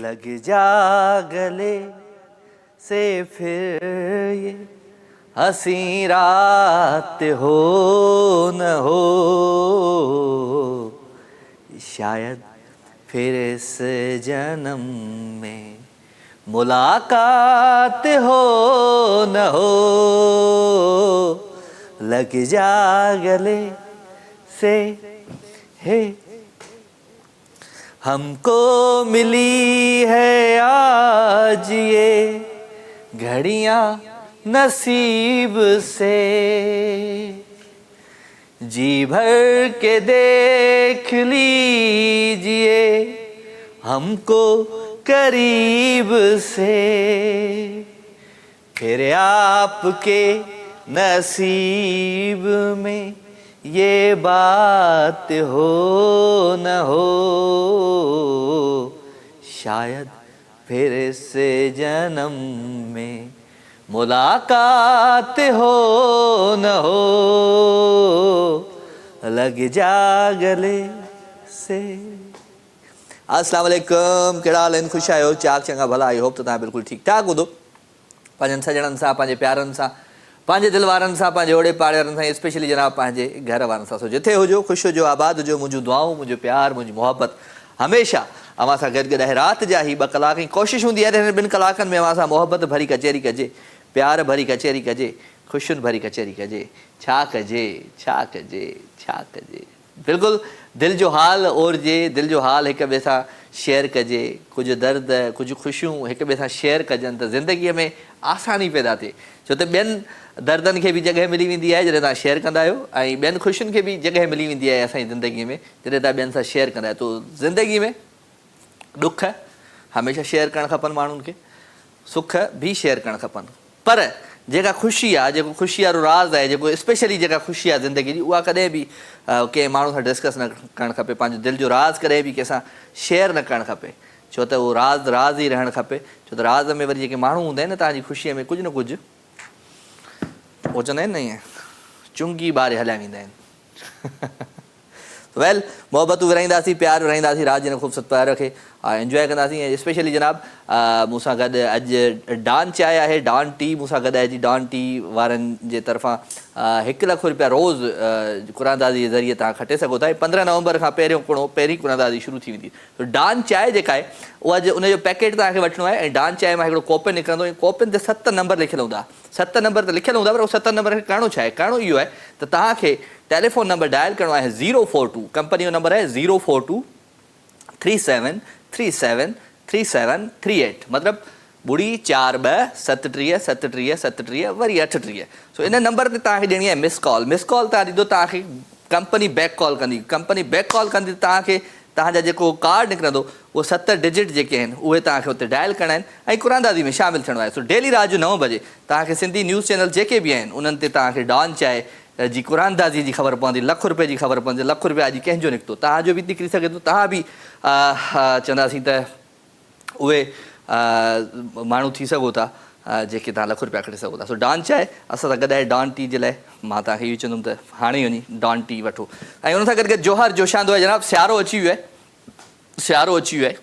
लग जा गले से फिर ये हंसी रात हो न हो, शायद फिर इस जन्म में मुलाकात हो न हो। लग जा गले से हे, हमको मिली है आज ये घड़ियां नसीब से, जी भर के देख लीजिए हमको करीब से, फिर आपके नसीब में ये बात हो न हो, शायद फिर इस जन्म में मुलाकात हो न हो। लग जा गले से। अस्सलाम वालेकुम, कहिड़ा हाल आहिनि? ख़ुशि आहियो? चाक चङा भला? आई होप त तव्हां बिल्कुलु ठीकु ठाक हूंदो। पंहिंजनि सॼणनि सां, पंहिंजे प्यारनि सां, पंहिंजे दिलि वारनि सां, पंहिंजे ओड़े पाड़े वारनि सां, स्पेशली जनाब पंहिंजे घर वारनि सां। सो जिथे हुजो, ख़ुशि हुजो, आबाद हुजो। मुंहिंजूं दुआऊं, मुंहिंजो प्यार, मुंहिंजी मोहबत हमेशह अव्हां सां गॾु आहे। राति जा ही 2 कलाक, कोशिशि हूंदी आहे त हिन 2 कलाकनि में अव्हां सां मोहबत भरी कचहरी कजे, प्यार भरी कचहरी कजे, ख़ुशियुनि भरी कचहरी कजे। छा कजे, छा कजे, छा कजे? बिल्कुलु दिलि जो हाल ओरिजे, दिलि जो हाल हिक ॿिए सां शेयर कजे, कुझु दर्द, कुझु ख़ुशियूं हिक ॿिए सां शेयर कजनि त ज़िंदगीअ में आसानी पैदा थिए। छो त ॿियनि दर्दनि खे बि जॻह मिली वेंदी आहे जॾहिं तव्हां शेयर कंदा आहियो, ऐं ॿियनि ख़ुशियुनि खे बि जॻह मिली वेंदी आहे असांजी ज़िंदगीअ में जॾहिं तव्हां ॿियनि सां शेयर कंदा आहियो। तो ज़िंदगी में ॾुख हमेशह शेयर करणु खपनि माण्हुनि खे, सुख बि शेयर करणु खपनि, पर जेका ख़ुशी आहे, जेको ख़ुशी वारो राज़ आहे, जेको स्पेशली जेका ख़ुशी आहे ज़िंदगी जी, उहा कॾहिं बि कंहिं माण्हू सां डिस्कस न करणु खपे। पंहिंजो दिलि जो राज़ कॾहिं बि कंहिंसां शेयर न करणु खपे, छो त उहो राज़ राज़ ई रहणु खपे। छो त राज़ में वरी जेके माण्हू हूंदा आहिनि न तव्हांजी ख़ुशीअ में कुझु न कुझु, उहो चवंदा आहिनि न ईअं चुंगी ॿारे हलिया वेंदा आहिनि। वेल, मोहबतूं विराईंदासीं, प्यार विराईंदासीं, रात जी हिन ख़ूबसूरत प्यार खे इंजॉय कंदासीं। ऐं स्पेशली जनाब मूंसां गॾु अॼु डॉन चांहि आहे, डॉन टी मूंसां गॾु आहे जी। डॉन टी वारनि जे तरफ़ां 1 लख रुपया रोज़ क़ुरानदाज़ी जे ज़रिए तव्हां खटे सघो था। 15 नवंबर खां पहिरीं क़ुरानदाज़ी शुरू थी वेंदी। तो डॉन चांहि जेका आहे उहा उनजो पैकेट तव्हांखे वठिणो आहे, ऐं डॉन चांहि मां हिकिड़ो कोपन निकिरंदो, ऐं कोपन ते 7 नंबर लिखियलु हूंदा। 7 नंबर त लिखियलु हूंदा, पर उहो 7 नंबर खे करिणो छा आहे? करिणो इहो आहे त तव्हांखे टेलीफोन नंबर डायल करिणो आहे 042, कंपनी जो नंबर आहे 042 37 37 3738, मतिलबु 042 37 37 37 वरी 38। सो इन नंबर ते तव्हांखे ॾियणी आहे मिस कॉल। मिस कॉल तव्हां ॾींदो, तव्हांखे कंपनी बैक कॉल कंदी। कंपनी बैक कॉल कंदी तव्हांखे तव्हांजा जेको कार्ड निकिरंदो उहो 7 डिजिट जेके आहिनि उहे तव्हांखे हुते डायल करणा आहिनि, ऐं क़ुरानदाज़ी में शामिलु थियणो आहे। सो डेली राति जो 9 बजे तव्हांखे सिंधी न्यूज़ चैनल जेके बि आहिनि उन्हनि ते तव्हांखे डॉन चांहि जी क़ुरानदाज़ी जी ख़बर पवंदी, ₹1 लख जी ख़बर पवंदी। ₹1 लख अॼु कंहिंजो निकितो, तव्हांजो बि निकिरी सघे थो। तव्हां बि चवंदासीं त उहे माण्हू थी सघो था जेके तव्हां ₹1 लख खटे सघो था। सो डॉन चांहि असां सां गॾु आहे। डॉन टी जे लाइ मां तव्हांखे इहो चवंदुमि त हाणे वञी डॉन टी वठो। ऐं उन सां गॾु गॾु जोहर जोशांदो आहे जनाब। सियारो अची वियो आहे, सियारो अची वियो आहे।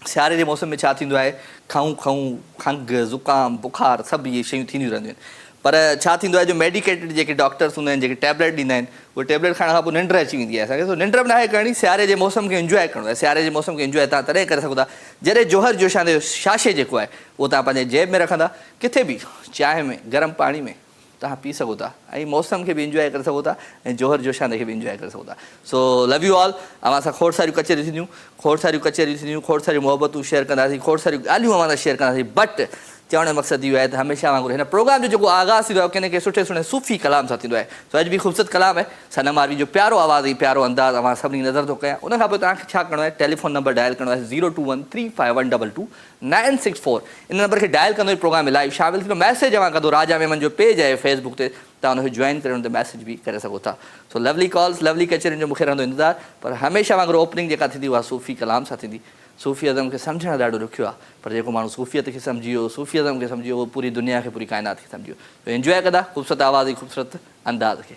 सियारे जे मौसम में छा थींदो आहे? खंघि ज़ुकाम बुखार सभु इहे शयूं थींदियूं रहंदियूं आहिनि। पर छा थींदो आहे, जो मेडिकेटेड जेके डॉक्टर्स हूंदा आहिनि, जेके टैबलेट ॾींदा आहिनि, उहे टैबलेट खाइण खां पोइ निंड अची वेंदी आहे असांखे। सो निंड बि नाहे करणी, सियारे जे मौसम खे इंजॉय करिणो आहे। सियारे जे मौसम खे इंजॉय तव्हां तॾहिं करे सघो था जॾहिं जोहर जोशांदे छाशे जेको आहे उहो तव्हां पंहिंजे जेब में रखंदा, किथे बि चांहि में गरम पाणी में तव्हां पी सघो था, ऐं मौसम खे बि इंजॉय करे सघो था, ऐं जोहर जोशांदे खे बि इंजॉय करे सघो था। So love you all. अव्हां सां खोड़ सारियूं कचहरियूं थींदियूं, खोड़ सारियूं कचहरियूं थींदियूं, खोड़ सारियूं मोहबतूं शेयर कंदासीं, खोड़ सारियूं ॻाल्हियूं अव्हां सां शेयर कंदासीं। बट चवण जो मक़सदु इहो आहे त हमेशह वांगुरु हिन प्रोग्राम जो जेको आगाज़ थींदो आहे कंहिं न कंहिं सुठे सुठे सूफ़ी कलाम सां थींदो आहे। सो अॼु बि ख़ूबसूरत कलाम आहे, सनम आरवी जो प्यारो आवाज़ ऐं प्यारो अंदाज़ अव्हां सभिनी नज़र थो कयां। उनखां पोइ तव्हांखे छा करिणो आहे? टेलीफोन नंबर डायल करिणो आहे 02135122964। इन नंबर खे डायल कंदो ई प्रोग्राम में लाइव शामिलु थींदो। मैसेज अव्हां कंदो, राजा मेमन जो पेज आहे फेसबुक ते, तव्हां हुनखे जॉइन करे हुन ते मैसेज बि करे सघो था। सो लवली कॉल्स, लवली कचहरियुनि जो मूंखे रहंदो इंतज़ारु, पर हमेशह वांगुरु ओपनिंग जेका थींदी उहा सूफ़ी कलाम सां थींदी। सूफ़ीअज़म खे सम्झणु ॾाढो ॾुखियो आहे, पर जेको माण्हू सूफ़ियत खे सम्झी वियो, सूफ़ीअज़म खे सम्झी वियो, उहो पूरी दुनिया खे, पूरी काइनात खे सम्झी वियो। इंजॉय कंदा ख़ूबसूरत आवाज़ ऐं ख़ूबसूरत अंदाज़ खे।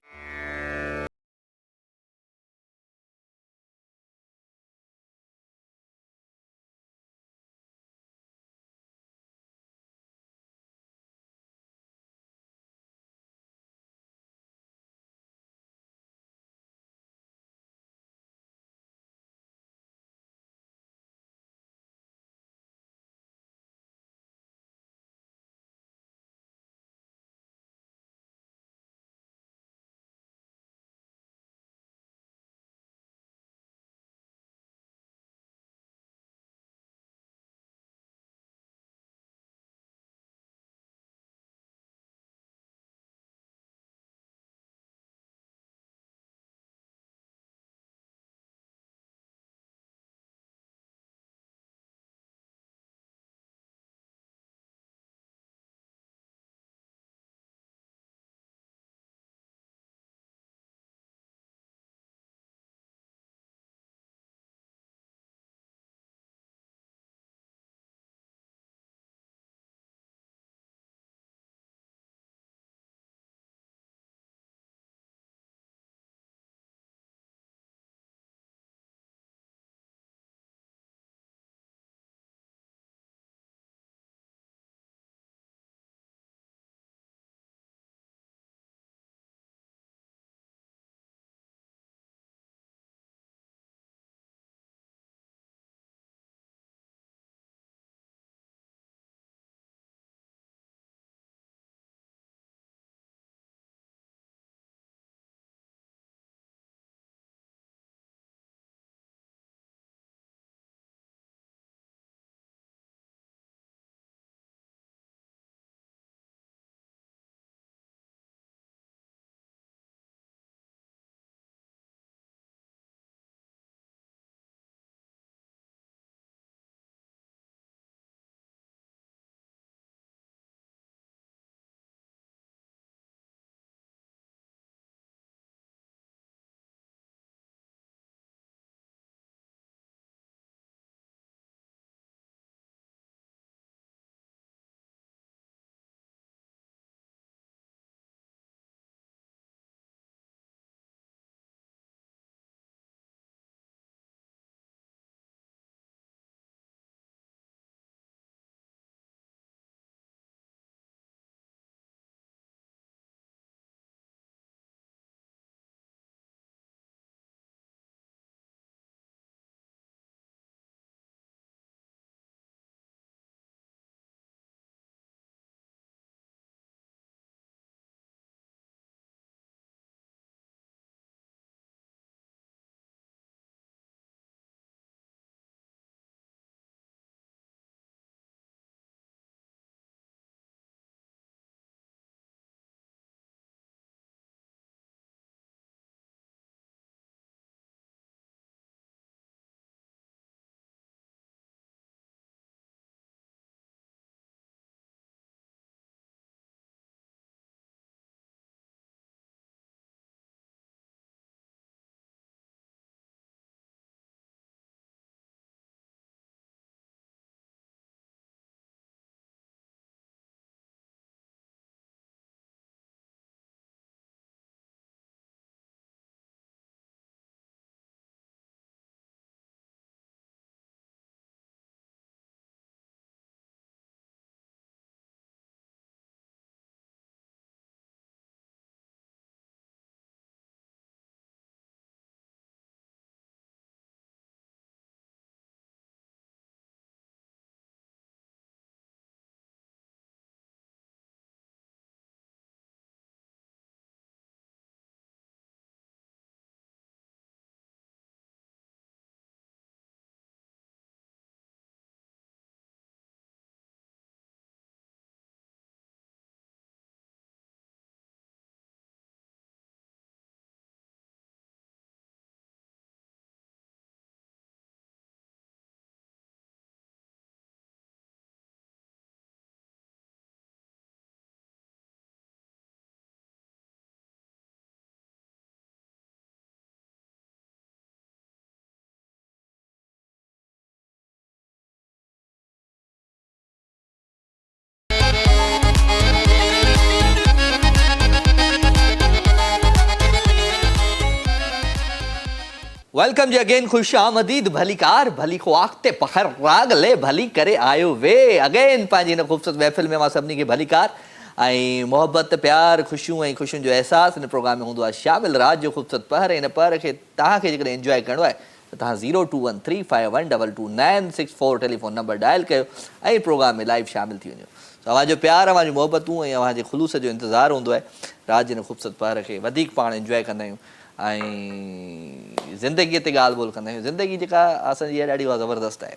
वेलकम जी अगेन, खुश आमदीद, भली कार भली ख्वाख्ते पखर राग ले भली करे आयो वे अगेन पंहिंजी हिन ख़ूबसूरत महफ़िल में मां सभिनी खे भली कार ऐं मोहबत प्यार ख़ुशियूं ऐं ख़ुशियुनि जो अहसासु हिन प्रोग्राम में हूंदो आहे शामिल। राति जो ख़ूबसूरत पहर, हिन पहर खे तव्हांखे जेकॾहिं इंजॉय करिणो आहे त तव्हां 02135122964 टेलीफोन नंबर डायल कयो ऐं प्रोग्राम में लाइव शामिल थी वञो। तव्हांजो प्यार, तव्हांजूं मोहबतूं ऐं तव्हांजे ख़ुलूस जो इंतज़ारु हूंदो आहे। राति जे हिन ख़ूबसूरत पहर खे वधीक पाण इंजॉय कंदा आहियूं ऐं ज़िंदगीअ ते ॻाल्हि ॿोल कंदा आहियूं। ज़िंदगी जेका असांजी इहा ॾाढी उहा ज़बरदस्त आहे।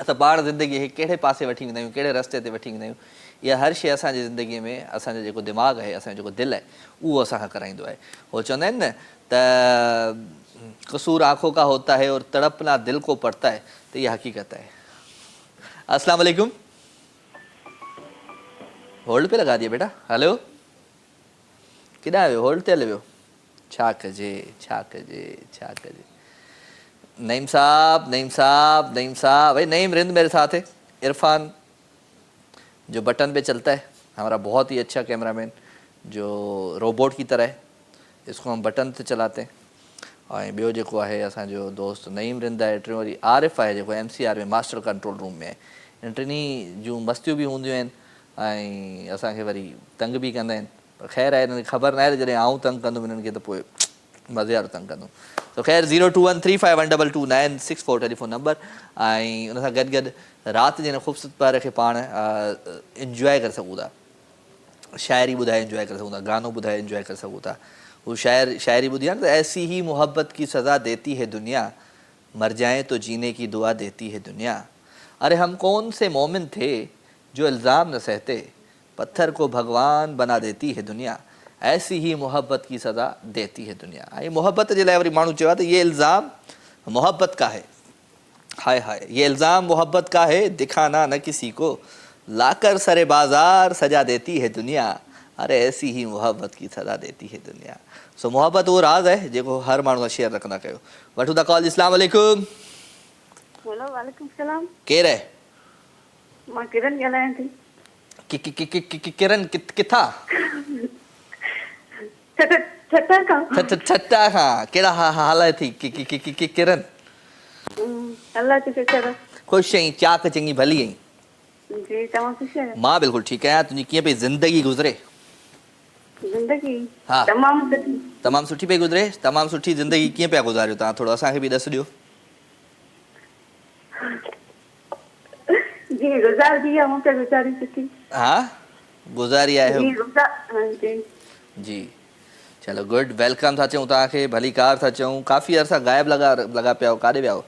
असां पाण ज़िंदगीअ खे कहिड़े पासे वठी वेंदा आहियूं, कहिड़े रस्ते ते वठी वेंदा आहियूं, इहा हर शइ असांजी ज़िंदगीअ में असांजो जेको दिमाग़ु आहे, असांजो जेको दिलि आहे, उहो असांखां कराईंदो आहे। उहो चवंदा आहिनि न त कसूर आंखों का होता है और तड़पना दिल को पड़ता है, त इहा हक़ीक़त आहे। अस्सलाम वालेकुम, होल्ड पे लगा दिया बेटा, हलो किॾां वियो, होल्ड ते हले वियो, छा कजे छा कजे छा कजे। नईम साहब नईम साहब नईम साहब, भाई नईम रिंद मेरे साथ है। इरफान जो बटन पे चलता है, हमारा बहुत ही अच्छा कैमरामैन जो रोबोट की तरह है, इसको हम बटन से चलाते हैं। ऐं ॿियो जेको आहे असांजो दोस्त नईम रिंद आहे। टियों वरी आरिफ़ आहे जेको MCR में मास्टर कंट्रोल रूम में आहे। इन टिनी जूं मस्तियूं बि हूंदियूं आहिनि ऐं असांखे वरी तंग बि कंदा आहिनि। पर ख़ैर आहे, हिननि खे ख़बर न आहे त जॾहिं आऊं तंग कंदुमि हिननि खे त पोइ मज़े वारो तंग कंदुमि। तो ख़ैर 02135122964 टेलीफोन नंबर ऐं उन सां गॾु गॾु राति जे हिन ख़ूबसूरत पहर खे पाण इंजॉय करे सघूं था। शाइरी ॿुधाए इंजॉय करे सघूं था, गानो ॿुधाए इंजॉय करे सघूं था। वो शायरी ॿुधी आहे न त ऐसी ही मोहब्बत की सज़ा देती है दुनिया, मर जाए तो जीने की दुआ देती है दुनिया। अरे हम कौन से मोमिन थे जो इल्ज़ाम न सहते, पत्थर को भगवान बना देती है दुनिया, ऐसी ही मोहब्बत की सज़ा देती है दुनिया। ऐं मोहब्बत जे लाइ वरी माण्हू चयो आहे त ये इल्ज़ाम मोहब्बत का है, हाय हाय ये इल्ज़ाम मोहब्बत का है, दिखाना न किसी को, लाकर सरे बाज़ार सजा देती है दुनिया, अरे ऐसी ही मोहब्बत की सज़ा देती है दुनिया। सो मोहब्बत वो राज़ है जेको हर माण्हू सां शेयर रखंदा कयो। वठूं था कॉल। अस्सलाम वालेकुम। हेलो, वालेकुम सलाम। केरु आहे? मां किरण ॻाल्हायां थी। किरण किथां? छटा खां। छटा खां। कहिड़ा हाल आहे थी किरण? अल्लाह जी शुक्र। ख़ुशि आहीं? चाक चङी भली आहीं? जी, तव्हां ख़ुशि आहियो? मां बिल्कुलु ठीकु आहियां। तुंहिंजी कीअं पई ज़िंदगी गुज़रे? ज़िंदगी हा, तमामु सुठी। तमामु सुठी पई गुज़रे? तमामु सुठी ज़िंदगी कीअं पिया गुज़ारियो तव्हां? थोरो असांखे बि ॾस ॾियो। जी गुज़ारी आहे, मूंखे गुज़ारी सुठी। हा, गुज़ारी आहे जी। जी, चलो गुड। वेलकम था चऊं तव्हांखे, भली कार था चऊं। काफ़ी अर्सा गायब लॻा पिया हो, काॾे विया हो?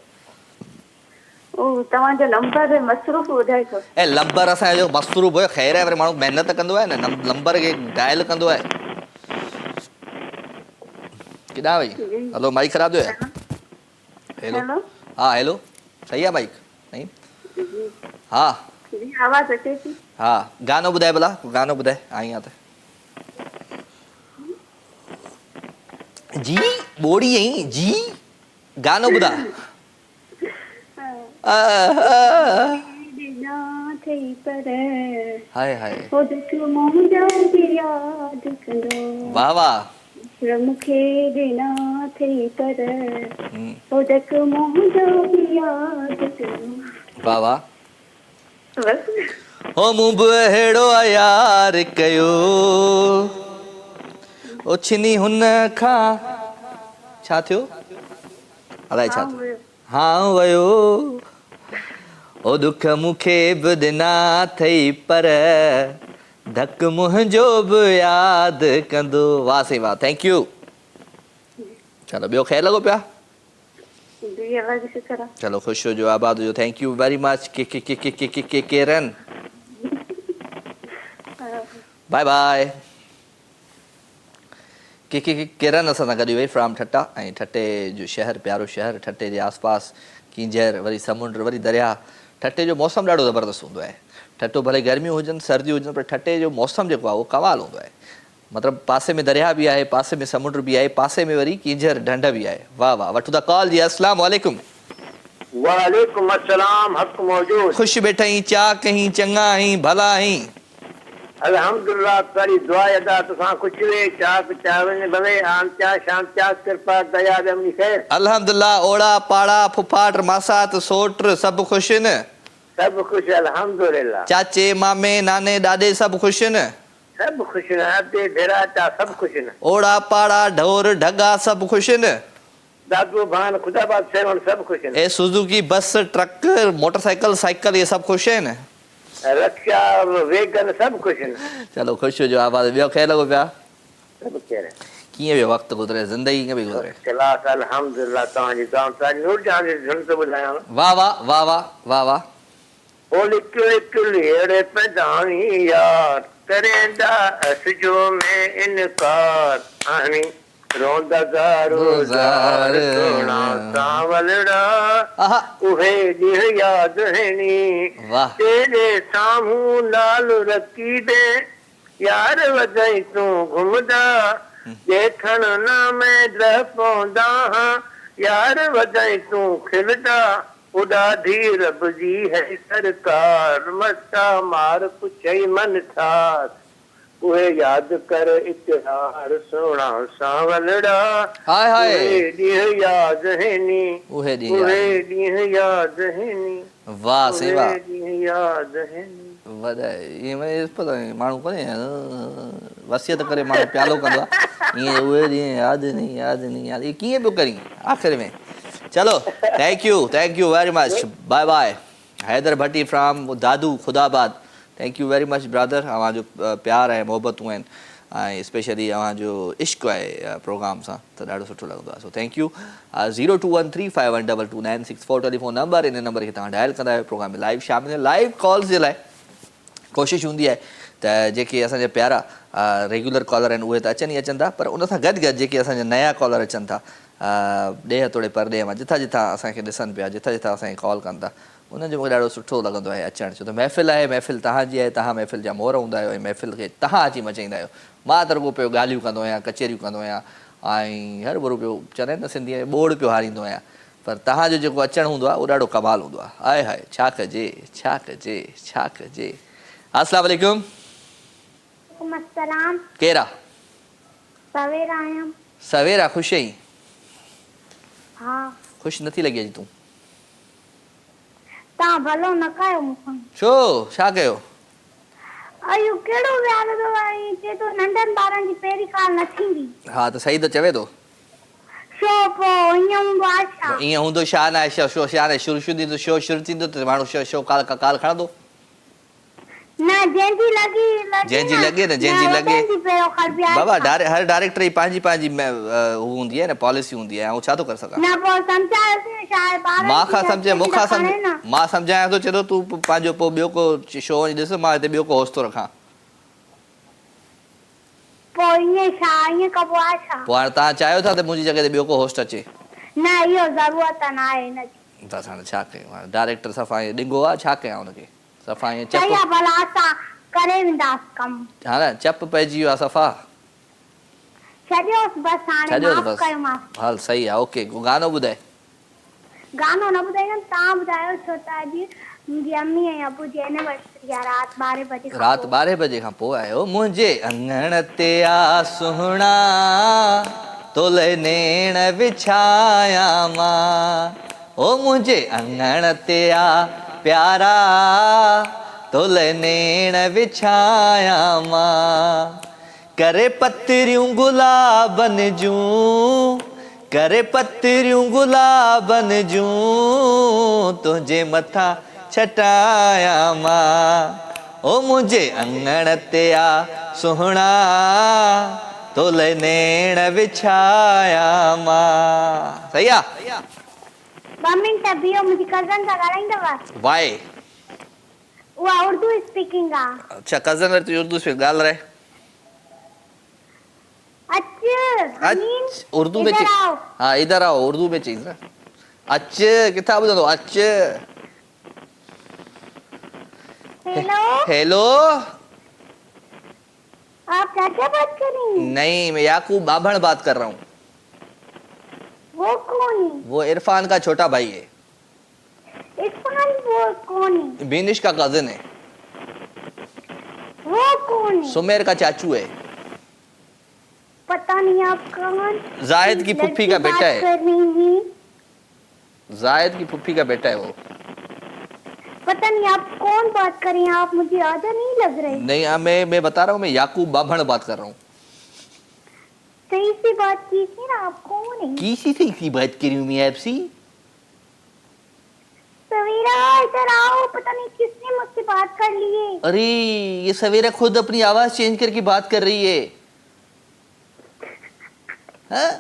ओ तव्हांजो नंबर मसरूफ़ ॿुधाए थो। ऐं नंबर असांजो मसरूफ़ हुयो, ख़ैर आहे, वरी माण्हू महिनत कंदो आहे न, नंबर खे डायल कंदो आहे। किॾां वई? हलो, माइक ख़राबु थियो आहे? हेलो, हा हेलो, सही आहे माइक? नहीं, हा जी आवाज़ अचे थी। हा, गानो ॿुधाए भला, गानो ॿुधाए, आई आहे त। जी ॿोड़ी आहीं जी, गानो ॿुधा। हाय हाय, वाह वाह, मूंखे ॾिना थई पर वाह वाह। हो मूं बि अहिड़ो यार कयो, ओछिनी हुन खां छा थियो? अलाए छा थियो? हाँ वयो, ओ दुख मूंखे बि ॾिना अथई पर धक मुंहिंजो बि यादि कंदो। वाह से वाह, थैंक यू। चलो ॿियो ख़ैरु लॻो पिया? चलो ख़ुशि हुजो, आबाद हुजो। Thank you very much Kiran. Bye bye. Kiran असां सां गॾु वई फ्राम ठट्टा, ऐं ठट्टे जो शहर, प्यारो शहर, ठट्टे जे आसपास कींजर, वरी समुंड, वरी दरिया। ठट्टे जो मौसमु ॾाढो ज़बरदस्तु हूंदो आहे। ठट्टो भले गर्मियूं हुजनि सर्दियूं हुजनि, पर ठट्टे जो मौसमु जेको आहे उहो कमाल हूंदो आहे। मतिलबु पासे में दरिया बि आहे, पासे में समुंड बि आहे, पासे में वरी कींजर ढंढ बि आहे। वाह वाह। वठूं था कॉल जी। अस्सलाम वालेकुम। वालेकुम अस्सलाम, हक़ मौजूद। ख़ुशि वेठा आहीं, चा कहीं, चङा आहीं, भला आहीं? अल्हम्दुलिल्लाह तारी दुआ अदा तुसां कुछ वे चाक चावन बवे आम चा शाम चा कृपा दया दम खैर अल्हम्दुलिल्लाह ओड़ा पाड़ा फुफाट मासात सोट सब खुश न सब खुश अल्हम्दुलिल्लाह चाचे मामे नाने ॾाॾे सब खुश न सब खुश न अबे भेरा चा सब खुश न ओड़ा पाड़ा ढोर ढगा सब खुश न दादू भान खुदाबाद सेवन सब खुश न ए Suzuki bus truck motorcycle cycle ये सब खुश आहिनि रक्षा वेगन सब खुश न चलो खुश हुजो आवाज़ ॿियो खे लॻो पिया सब कह कीअं वियो वक़्तु गुज़रे ज़िंदगी कीअं पई गुज़रे क्लास अल्हम्दुलिल्लाह तव्हांजी दुआ सां नूर जान जी धुन तो ॿुधायांव वाह वाह वाह वाह वाह वाह ओ लिखियो अहिड़े पैदाणी यार करेंदा असजो में इनकार आनी रोंदा ज़ार सोना सावलड़ा आहा उहे ॾींहं याद हैनी वाह तेरे साम्हूं नाल रखी दे यार वधाई तूं घुमदा देखण ना मैं डर पवंदा हां यार वधाई तूं खिलदा उड़ा धी रब जी है सरकार मस्ता मार पुछई मन ठार उहे याद कर इतिहार सोना सावलड़ा हाय हाय उहे ॾींहं याद हैनी उहे ॾींहं उहे ॾींहं याद हैनी वाह सेवा उहे ॾींहं याद हैनी वधाए ईअं वरी पता नहीं माण्हू कोन्हे वसियत करे माण्हू प्यालो कंदो आहे ईअं उहे ॾींहं यादि नहीं यादि इहे कीअं पियो करीं आख़िर में चलो thank you very much bye bye Haider Bhatti from Dadu Khudabad thank you very much brother अव्हां जो प्यार ऐं मोहबतूं आहिनि ऐं स्पेशली अव्हां जो इश्क़ आहे प्रोग्राम सां त ॾाढो सुठो लॻंदो आहे so thank U 0213512296 telephone number in number खे तव्हां डायल कंदा आहियो प्रोग्राम में लाइव शामिल लाइव कॉल्स जे लाइ कोशिशि हूंदी आहे त जेके असांजा प्यारा रेगुलर कॉलर आहिनि उहे त अचनि ई अचनि था पर उन सां गॾु गॾु जेके असांजा नया कॉलर अचनि था ॾेह तोड़े परॾेह मां जिथां जिथां असांखे ॾिसनि पिया जिथां जिथां असांखे कॉल कनि था उन्हनि जो मूंखे ॾाढो सुठो लॻंदो आहे अचणु छो त महफ़िल आहे महफ़िल तव्हांजी आहे तव्हां महफ़िल जा मोर हूंदा आहियो ऐं महफ़िल खे तव्हां अची मचाईंदा आहियो मां त रुॻो पियो ॻाल्हियूं कंदो आहियां कचेरियूं कंदो आहियां ऐं हर भरू पियो चवंदा आहिनि न सिंधीअ में ॿोड़ पियो हारींदो आहियां पर तव्हांजो जेको अचणु हूंदो आहे उहो ॾाढो कमाल हूंदो आहे हाय हाय छा कजे छा कजे छा कजे अस्सलाम वालेकुम अस्सलाम केरा सवेरा आयम सवेरा ख़ुशि आहीं हाँ ख़ुशि नथी लॻी अॼु तूं तव्हां भलो न कयो मूंखां छो छा कयो अयो कहिड़ो व्याल थो आई चए थो नंढनि ॿारनि जी पहिरीं ॻाल्हि न थींदी हा त सही त चवे थो छो पोइ ईअं हूंदो आहे छा ईअं हूंदो छा न आहे शो छा न शुरू थींदो शो शुरू थींदो त माण्हू शो काल खणंदो न जंहिंजी लॻी जंहिंजी लॻे न जंहिंजी लॻे पहिरियों खणबी आहे बाबा हर डायरेक्टर जी पंहिंजी पंहिंजी हू हूंदी आहे न पॉलिसी हूंदी आहे ऐं छा थो करे सघां न पोइ सम्झायोसि न छा आहे ॿारनि मां खां जी सम्झे मूंखां खणे सम्झ न। मां सम्झायां थो चए थो तूं पंहिंजो पोइ ॿियो को शो वञी ॾिस मां हिते ॿियो को होस्ट थो रखां पोइ ईअं छा ईअं कबो आहे छा पोइ हाणे तव्हां चाहियो था त मुंहिंजी जॻह ते ॿियो को होस्ट अचे न इहो ज़रूरत न आहे हिनजी त हाणे छा कयूं हाणे डायरेक्टर सफ़ा ईअं ॾिंगो आहे छा कयां हुनखे सफ़ा ईअं सही चप आहे भला असां करे वेंदासीं कमु हा न चप पइजी वियो आहे सफ़ा छॾियोसि बसि हाणे छॾियो माफ़ बसि कयोमांसि हल सही आहे ओके गानो ॿुधाए गानो न ॿुधाईंदमि तव्हां ॿुधायो छो त अॼु मुंहिंजी अम्मी ऐं अबू जी एनिवर्सरी आहे राति 12 बजे खां राति पोइ। 12 बजे खां पोइ आयो मुंहिंजे अङण ते आ सुहिणा तोले नेण विछाया मां ओ मुंहिंजे अङण ते आ प्यारा तोले नेण विछाया मां करे पत्रियूं गुलाबनि जूं करे पत्रियूं गुलाबनि जूं तुंहिंजे मथां छटाया मां ओ मुंहिंजे अङण ते आ सुहिणा तोले नेण विछाया मां सही आहे 2 मिंट बीहो मुंहिंजी कज़न सां ॻाल्हाईंदव वाए उहा उर्दू स्पीकिंग आहे अच्छा कज़न वरी तूं उर्दू में ॻाल्हाए अच उर्दू में इधर आओ हाँ इधर आओ उर्दू में चईस ना अच किथा ॿुधंदो अच हेलो हेलो आप चाचा बात कर रही हैं नहीं मैं याकूब बाभण बात कर रहा हूँ वो कौन है वो इरफान का छोटा भाई है इरफान वो कौन है बीनिश का कजिन है वो कौन है? सुमेर का चाचू है। पता नहीं आप कौन? जाहिद की फुफ्फी का बेटा है। कर रही हैं। जाहिद की फुफ्फी का बेटा है वो। पता नहीं आप कौन बात कर रही हैं, आप मुझे आधा नहीं लग रहे। नहीं, मैं बता रहा हूँ, मैं याकूब बाभण बात कर रहा हूँ। सही से बात कीजिए ना, आप कौन है? किसी से इसी बात कर रही हूँ मैं आपसे। सवेरा इधर आओ, पता नहीं किसने मुझसे बात कर ली है। अरे ये सवेरा खुद अपनी आवाज चेंज करके बात कर रही है। हाँ?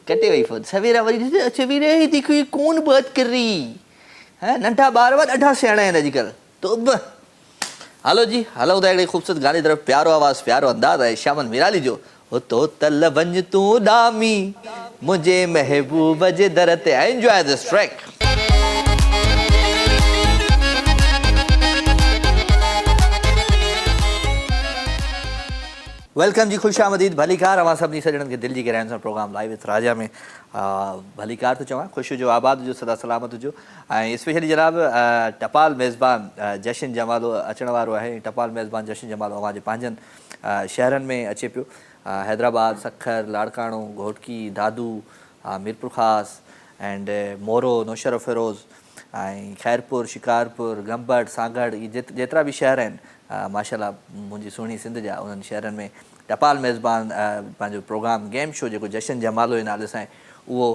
कटे वही फोन सवेरा वरी सवेरा ही देखो ये कौन बात कर रही है। नंढा बार बार अठा सियाणा है अॼुकल्ह तो हलो जी हलो त हिकिड़ी ख़ूबसूरत गाने तरफ़ प्यारो आवाज़ प्यारो अंदाज़ आहे शामन मिराली जो हो तो तल वंज तूं डामी मुंहिंजे महबूब जे दर ते एंजॉय दिस ट्रैक। वेलकम जी खुश आमदीद भलीकार अवां सभिनी सॼणनि खे दिलि जी गहराइनि सां प्रोग्राम लाइव विथ राजा में भलीकार थो चवां ख़ुशि हुजो आबाद हुजो सदा सलामत हुजो ऐं स्पेशली जनाब टपाल मेज़बान जशन जमालो अचण वारो आहे। टपाल मेज़बान जशन जमालो अवां जे पंहिंजनि शहरनि में अचे पियो हैदराबाद सखर लाड़काणो घोटकी दादू मीरपुर ख़ास एंड मोरो नौशर फिरोज़ ऐं खैरपुर शिकारपुर गंबड़ सागड़ ये जेतिरा बि शहर आहिनि माशाल्लाह मुंहिंजी सुहिणी सिंध जा उन्हनि शहरनि में टपाल मेज़बान पंहिंजो प्रोग्राम गेम शो जेको जशन जमालो जे नाले सां आहे उहो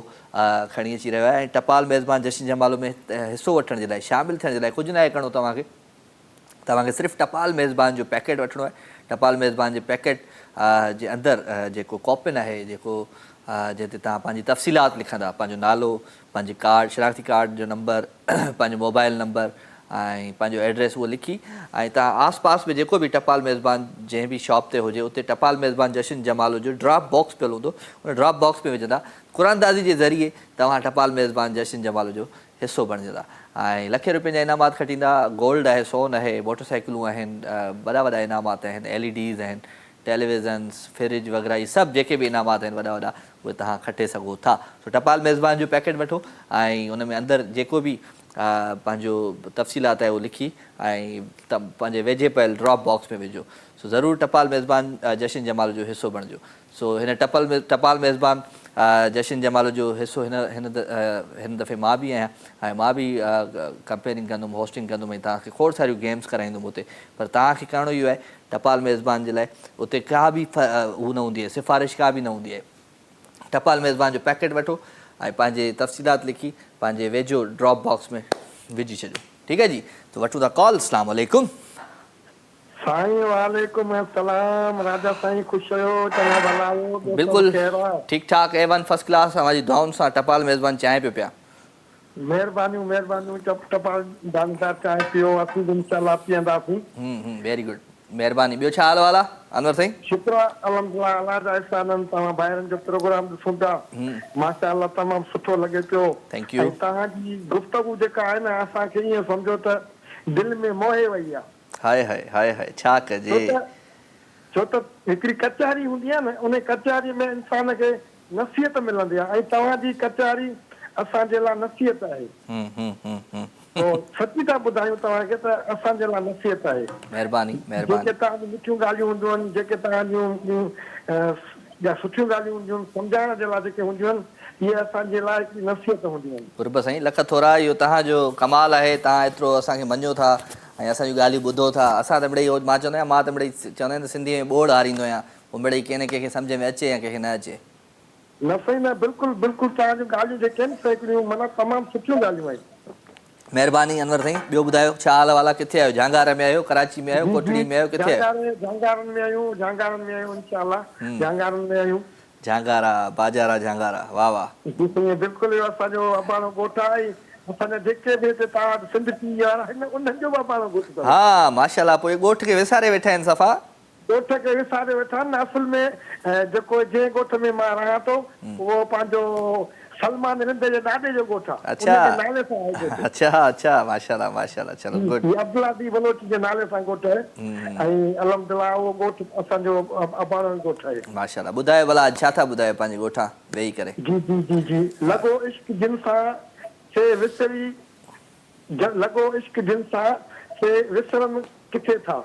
खणी अची रहियो आहे। ऐं टपाल मेज़बान जशन जमालो में हिसो वठण जे लाइ शामिलु थियण जे लाइ कुझु न आहे करिणो तव्हांखे सिर्फ़ु टपाल मेज़बान जो पैकेट वठिणो आहे। टपाल मेज़बान जे पैकेट जे अंदरि जेको कॉपिन आहे जेको जिते तव्हां पंहिंजी तफ़सीलात लिखंदा पंहिंजो नालो पंहिंजी कार्ड शनाख़ती कार्ड जो नंबर पंहिंजो मोबाइल नंबर ऐं पंहिंजो एड्रेस उहो लिखी ऐं तव्हां आस पास में जेको बि टपाल मेज़बान जंहिं बि शॉप ते हुजे उते टपाल मेज़बान जशन जमालो जो ड्रॉप बॉक्स पियल हूंदो उन ड्रॉप बॉक्स में विझंदा क़ुरानदाज़ी जे ज़रिए तव्हां टपाल मेज़बान जशन जमालो जो हिसो बणिजंदा ऐं लखे रुपए जा इनामात खटींदा। गोल्ड आहे सोन आहे मोटरसाइकिलूं आहिनि वॾा वॾा इनामात आहिनि LEDs आहिनि टेलीविज़न्स फ्रिज वग़ैरह इहे सभु जेके बि इनामात आहिनि वॾा वॾा उहे तव्हां खटे सघो था। सो टपाल मेज़बान जो पैकेट वठो ऐं उन में अंदरि जेको बि पंहिंजो तफ़सीलात आहे उहो लिखी ऐं पंहिंजे वेझे पियल ड्रॉप बॉक्स में विझो। सो ज़रूरु टपाल मेज़बान जशन जमालो जो हिसो बणिजो। सो हिन टपाल मेज़बान जशन जमालो जो हिसो हिन दफ़े मां बि आहियां ऐं मां बि कंपेनिंग कंदुमि होस्टिंग कंदुमि ऐं तव्हांखे खोड़ सारियूं गेम्स कराईंदुमि उते। पर तव्हांखे करिणो इहो आहे टपाल मेज़बान जे लाइ उते का बि हू न हूंदी आहे सिफ़ारिश का बि न हूंदी आहे। टपाल मेज़बान जो पैकेट वठो ऐं पंहिंजे तफ़सीलात लिखी पंहिंजे वेझो ड्रॉप बॉक्स में विझी छॾियो। ठीकु है जी तो वठूं था कॉल। अस्सलाम वालेकुम। साईं वालेकुम अस्सलाम राजा साईं खुश आहियो चङा भला आहियो बिल्कुल ठीक ठाक A1 फर्स्ट क्लास हमारी दुआउनि सां टपाल मेज़बान चांहि पियो पिया। महिरबानी टपाल दानदार चांहि पियो असीं बि इंशाल्लाह पीअंदासीं। वेरी गुड महिरबानी। ॿियो छा हाल वाल आहे अनवर साईं? शुक्र आहे अल्हम्दुलिल्लाह अल्लाह जा एहसान तव्हां ॿाहिरनि जो प्रोग्राम ॾिसूं था माशाअल्लाह तमामु सुठो लॻे पियो। Thank U. ऐं तव्हांजी गुफ़्तगू जेका आहे न असांखे ईअं सम्झो त दिलि में मोहे वई आहे। हाय हाय हाय हाय छा कजे छो त हिकिड़ी कचहरी हूंदी आहे न उन कचहरी में इंसान खे नसीहत मिलंदी आहे ऐं तव्हांजी कचहरी असांजे लाइ नसीहत आहे। सची था ॿुधायूं तव्हांखे त असांजे लाइ नसीहत आहे। महिरबानी जेके तव्हांजी मिठियूं ॻाल्हियूं हूंदियूं आहिनि जेके तव्हांजूं सुठियूं ॻाल्हियूं हूंदियूं आहिनि सम्झाइण जे लाइ जेके हूंदियूं आहिनि इहे असांजे लाइ हिकिड़ी नसीहत हूंदियूं आहिनि। गुरब साईं लख थोरा इहो तव्हांजो कमाल आहे। तव्हां एतिरो असांखे मञो था ऐं असांजूं ॻाल्हियूं ॿुधो था। असां त मिड़ई मां चवंदो आहियां मां त मिड़ई चवंदा आहिनि सिंधी में ॿोड़ हारींदो आहियां पोइ मिड़ई कंहिं न कंहिंखे सम्झ में अचे या कंहिंखे न अचे। न सही न बिल्कुलु बिल्कुलु तव्हांजूं ॻाल्हियूं जेके आहिनि से हिकिड़ियूं माना तमामु सुठियूं ॻाल्हियूं आहिनि। महिरबानी अनवर साईं। ॿियो ॿुधायो छा हाल वाला किथे आहियो? झांगार में आहियो कराची में आहियो कोटड़ी में आहियो किथे आहियो? झांगारनि में आहियूं इंशाल्लाह झांगारनि में आहियूं। झांगारा बाजारा झांगारा वाह वाह बिल्कुलु असांजो अबाणो ॻोठ आहे असांजा जेके बि हिते तव्हां सिंध थी वारा आहिनि उन्हनि जो बि अबाणो ॻोठ अथव। हा माशाल्लाह पोइ ॻोठ खे विसारे वेठा आहिनि सफ़ा। ॻोठ खे विसारे वेठा आहिनि असुल में जेको जंहिं ॻोठ में मां रहां थो उहो पंहिंजो सलमान रिंद जे ॾाॾे जो ॻोठ आहे। अच्छा अच्छा माशाल्लाह माशाल्लाह चलो गुड। अब्दुल्लादी बलोच जे नाले सां ॻोठ आहे ऐं अल्हम्दुलिल्लाह उहो ॻोठ असांजो अबाणो ॻोठ आहे। माशाल्लाह ॿुधायो भला छा था ॿुधायो पंहिंजे ॻोठां वेही करे? जी जी जी जी लॻो इश्क जिन सां से विसरी लॻो इश्क जिन सां से विसरनि किथे था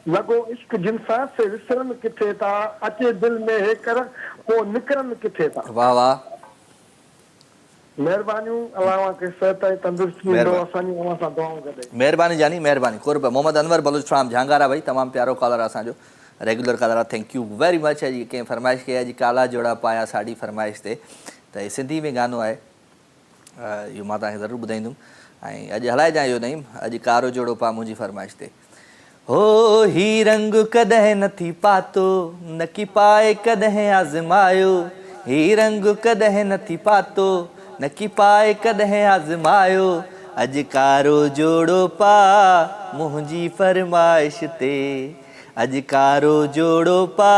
लॻो इश्क जिन सां से विसरनि किथे था अचे दिल में हे कर पोइ निकिरनि किथे था वाह वाह महिरबानियूं अलाह के सेहत ऐं तंदुरुस्ती ॾींदो असांजी अव्हां सां दुआऊं गॾे महिरबानी जानी महिरबानी कुर्ब मोहम्मद अनवर बलूच फ्राम झांगारा भाई तमामु प्यारो कॉलर आहे असांजो रेगुलर कॉलर आहे थैंक यू वेरी मच अॼु कंहिं फरमाइश कई अॼु काला जोड़ा पाया साड़ी फरमाइश ते त हीउ सिंधी में गानो आहे इहो मां तव्हांखे ज़रूरु ॿुधाईंदुमि ऐं अॼु हलाइजांइ इहो नईम अॼु कारो जोड़ो पा मुंहिंजी फरमाइश ते हो ही रंग कॾहिं नथी पातो न की पाए कॾहिं आज़मायो ही रंग कॾहिं नथी पातो न की पाए कॾहिं आज़मायो अॼु कारो जोड़ो पा मुंहिंजी फरमाइश ते अॼु कारो जोड़ो पा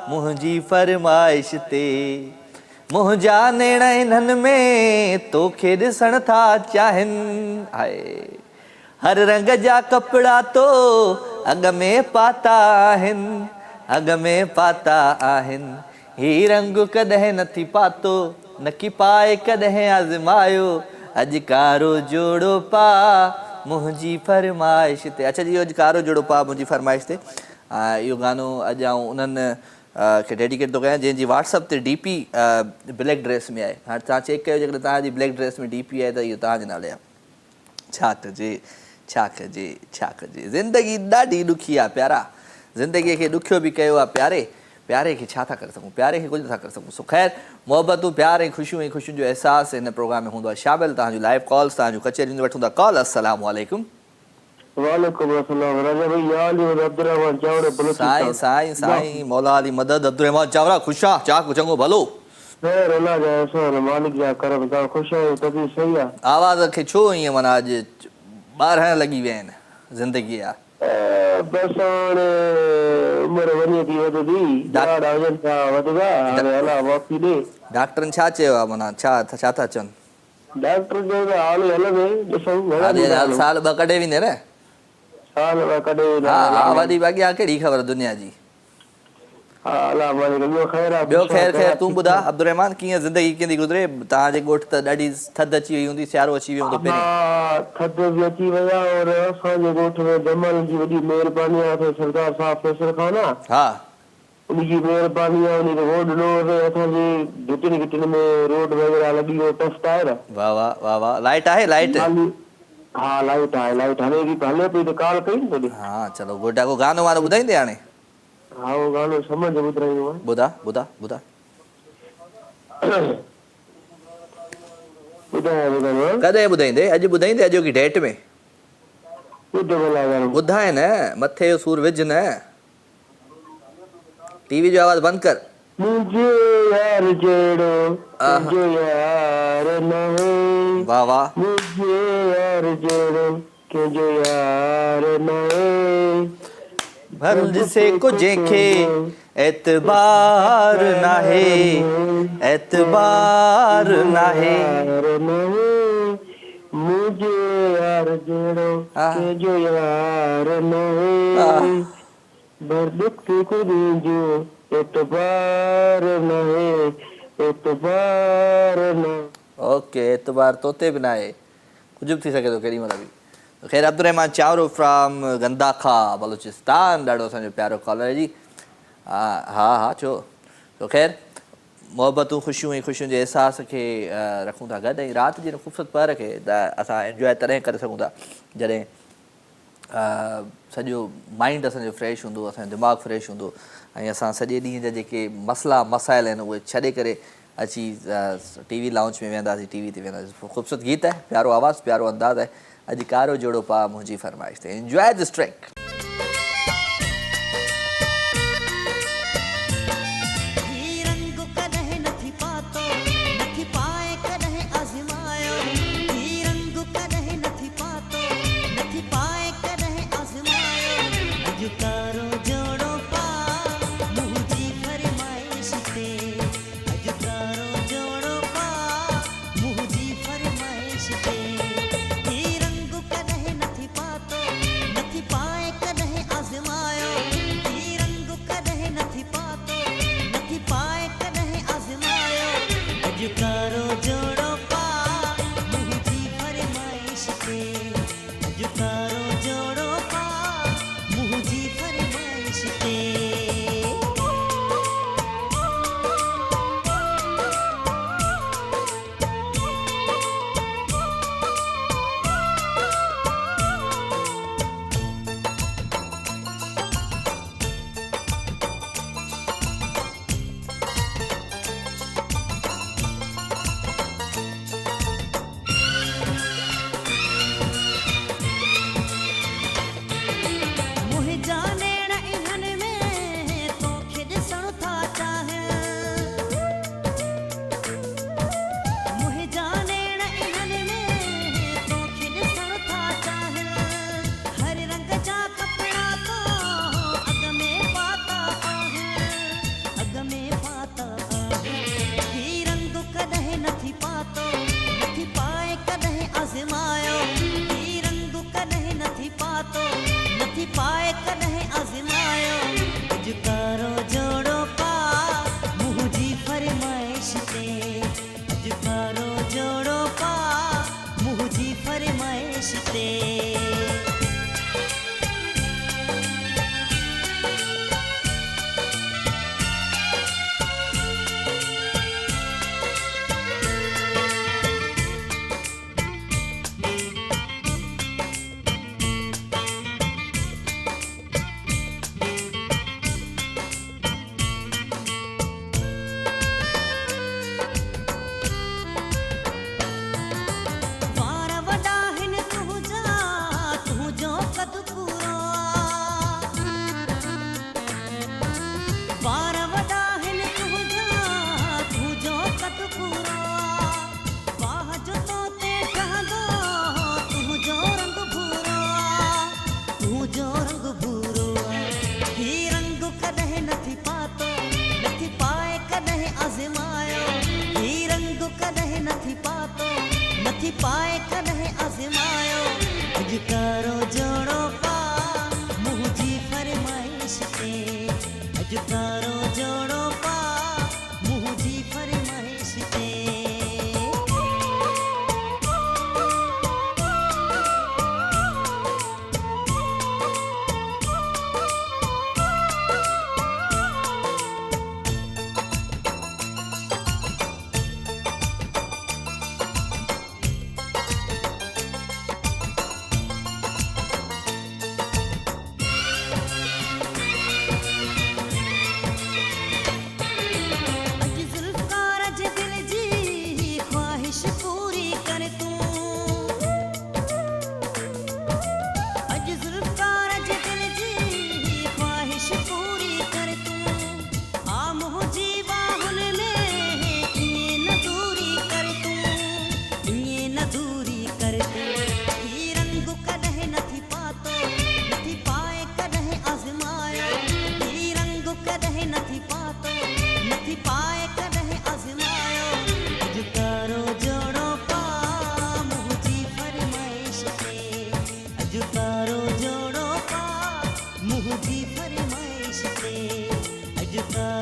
मुंहिंजी फरमाइश ते मुंहिंजा नेण इन्हनि में तोखे ॾिसण था चाहिनि हाय हर रंग जा कपिड़ा तो अॻ में पाता आहिनि अॻ में पाता आहिनि ही रंग कॾहिं नथी पातो न की पाए कॾहिं आज़मायो अॼु कारो जोड़ो पा मुंहिंजी फरमाइश ते अच्छा जी अॼु कारो जोड़ो पा मुंहिंजी फरमाइश ते इहो गानो अॼु आउं उन्हनि खे डेडिकेट थो कयां जंहिंजी व्हाट्सअप ते डीपी ब्लैक ड्रेस में आहे हाणे तव्हां चेक कयो जेकॾहिं तव्हांजी ब्लैक ड्रेस में डीपी आहे त इहो तव्हांजे नाले आहे छा कजे छा कजे छा कजे ज़िंदगी ॾाढी ॾुखी आहे प्यारा ज़िंदगीअ खे ॾुखियो बि कयो आहे प्यारे प्यारे खे छा था करे सघूं प्यारे खे कुझु नथा करे सघूं सो ख़ैर मोहबतूं प्यार ऐं ख़ुशियूं जो अहसासु हिन प्रोग्राम में हूंदो आहे शामिल तव्हांजो लाइव कॉल्स तव्हांजो कचहरी में वठूं था कॉल अस्सलाम वालेकुम साईं साईं साईं मौला अली मदद अब्दुल चावरा ख़ुशि आहे चाक चङो भलो आवाज़ खे छो ईअं माना अॼु ॿारहं लॻी विया आहिनि ज़िंदगी जा डॉक्टरनि छा चयो आहे माना छा था चवनि साल ॿ कढे वेंदे न हा वॾी अॻियां कहिड़ी ख़बर दुनिया जी ॿियो ख़ैर ख़ैर तूं ॿुधा अब्दुल रहमान कीअं ज़िंदगी कीअं थी गुज़रे तव्हांजे ॻोठ त ॾाढी थधि अची वई हूंदी सियारो अची वियो हूंदो पहिरीं थधि बि अची वई आहे और असांजे ॻोठ में जमल जी वॾी महिरबानी आहे सरदार साहब फैसल खान आहे हा उनजी महिरबानी आहे उनखे रोड ॾिनो असांजे घिटिन घिटिन में रोड वग़ैरह लॻी वियो टफ टायर वाह वाह वाह वाह लाइट आहे लाइट हा लाइट आहे लाइट हले पई त कॉल कई न हा चलो गोटा को गानो वानो ॿुधाईंदे हाणे हा उहो गानो समझ ॿुधाईंदो ॿुधा ॿुधा ॿुधा कॾहिं ॿुधाईंदे अॼु ॿुधाईंदे अॼु की डेट में ॿुधाए न मथे जो सूर विझ न टीवी जो आवाज़ बंदि कर वाह वाह भल जिसे को जंहिंखे एतबार नाहे एतबार नाहे मुझे यार जहिड़ो कंहिंजो यार नाहे दुख जो एतबार नाहे एतबार न ओके एतबार तोते बि न आहे कुझु बि थी सघे थो केॾी महिल बि ख़ैर अब्दुल रहमान चावरो फ्राम गंदाखा बलूचिस्तान ॾाढो असांजो प्यारो कॉलर आहे जी हा हा हा छो तो ख़ैर मोहबतूं ख़ुशियूं ऐं ख़ुशियुनि जे अहसास खे रखूं था गॾु ऐं राति जी ख़ूबसूरत पहर खे त असां एंजॉय तॾहिं करे सघूं था जॾहिं सॼो माइंड असांजो फ्रेश हूंदो असांजो दिमाग़ु फ्रेश हूंदो ऐं असां सॼे ॾींहं जा जेके मसइला मसाइल आहिनि उहे छॾे करे अची टीवी लाउंज में वेंदासीं टीवी ते वेंदासीं ख़ूबसूरत गीत आहे प्यारो आवाज़ु प्यारो अंदाज़ आहे अॼु कारो जोड़ो पा मुंहिंजी फरमाइश ते एंजॉय दिस ट्रैक पाए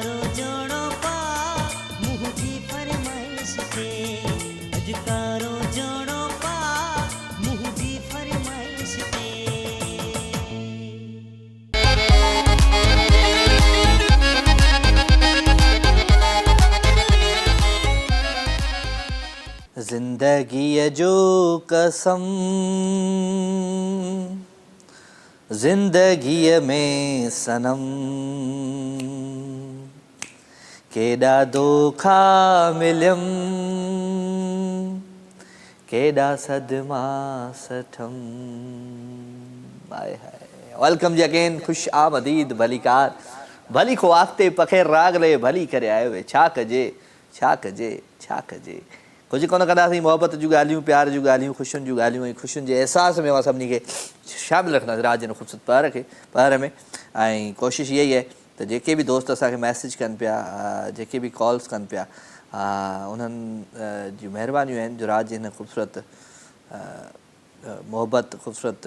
अजकारो जोड़ो पा मुंहिंजी फरमाइश ते अजकारो जोड़ो पा मुंहिंजी फरमाइश ते ज़िंदगीअ जो कसम ज़िंदगीअ में सनम केॾा धोखा मिलियम केॾा सदमा सठम आए हाय वेलकम जी अगेन खुश आमदीद भली कार भली खो आख़िते पखे रागले भली करे आयो वे छा कजे छा कजे छा कजे कुछ कोन कंदासीं मोहब्बत जूं ॻाल्हियूं प्यार जूं ॻाल्हियूं ख़ुशियुनि जूं ॻाल्हियूं ऐं ख़ुशियुनि जे अहसास में मां सभिनी खे शामिलु रखंदासीं रात जे हिन ख़ूबसूरत पहर में ऐं कोशिशि इहा ई आहे त जेके बि दोस्त असांखे मैसेज कनि पिया जेके बि कॉल्स कनि पिया उन्हनि जूं महिरबानियूं आहिनि जो रात जे हिन ख़ूबसूरत मोहब्बत ख़ूबसूरत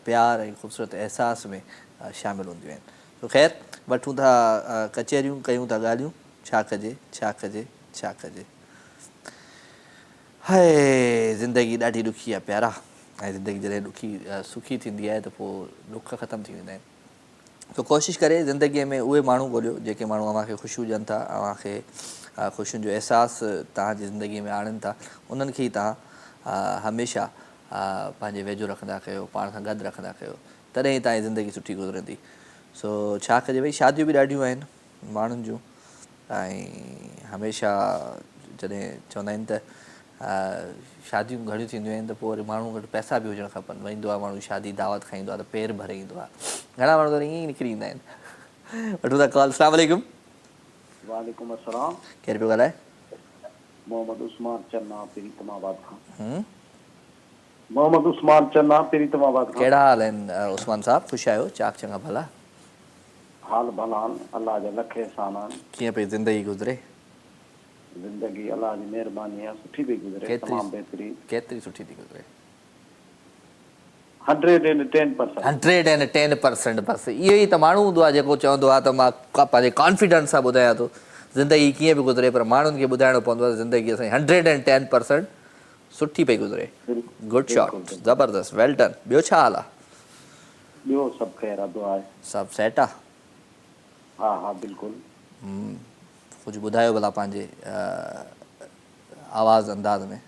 प्यार ऐं ख़ूबसूरत अहसास में शामिलु हूंदियूं आहिनि तो ख़ैर वठूं था कचहरियूं कयूं था ॻाल्हियूं छा कजे छा कजे छा कजे हाय ज़िंदगी ॾाढी ॾुखी आहे प्यारा ऐं ज़िंदगी जॾहिं ॾुखी सुखी थींदी आहे त पोइ ॾुख ख़तमु थी वेंदा आहिनि तो कोशिशि करे ज़िंदगीअ में उहे माण्हू ॻोल्हियो जेके माण्हू अव्हांखे ख़ुशियूं ॾियनि था अव्हांखे ख़ुशियुनि जो अहसासु तव्हांजी ज़िंदगीअ में आणनि था उन्हनि खे ई तव्हां हमेशह पंहिंजे वेझो रखंदा कयो पाण सां गॾु रखंदा कयो तॾहिं ई तव्हांजी ज़िंदगी सुठी गुज़रंदी सो छा कजे भई शादियूं बि ॾाढियूं आहिनि माण्हुनि जूं ऐं हमेशह जॾहिं चवंदा आहिनि त शादियूं घणियूं थींदियूं आहिनि त पोइ वरी माण्हू वटि पैसा बि हुजणु खपनि वेंदो आहे माण्हू शादी दावत खाईंदो आहे त पेर भरे ईंदो आहे घणा माण्हू त ईअं ई निकिरी ईंदा आहिनि वठूं था कॉल अस्सलाम वालेकुम वालेकुम अस्सलाम केरु पियो ॻाल्हाए मोहम्मद उस्मान चन्ना प्रीतमाबाद खां मोहम्मद उस्मान चन्ना प्रीतमाबाद खां कहिड़ा हाल आहिनि उस्मान साहब ख़ुशि आहियो चाक चङा भला हाल भला आहिनि अलाह जा लख एहसान आहिनि कीअं पई ज़िंदगी गुज़रे ज़िंदगी अलाह जी महिरबानी आहे सुठी पई गुज़रे तमामु बहितरीन केतिरी सुठी थी गुज़रे 110% बसि इहो ई त माण्हू हूंदो आहे जेको चवंदो आहे त मां पंहिंजे कॉन्फिडेंस सां ॿुधायां थो ज़िंदगी कीअं बि गुज़रे पर माण्हुनि खे ॿुधाइणो पवंदो आहे ज़िंदगी असांजी 110% सुठी पई गुज़रे गुड शॉट ज़बरदस्त वेल डन ॿियो छा हाल आहे ॿियो सभु ख़ैर आहे दुआ आहे सभु सेट आहे हा हा बिल्कुलु कुझु ॿुधायो भला पंहिंजे आवाज़ अंदाज़ में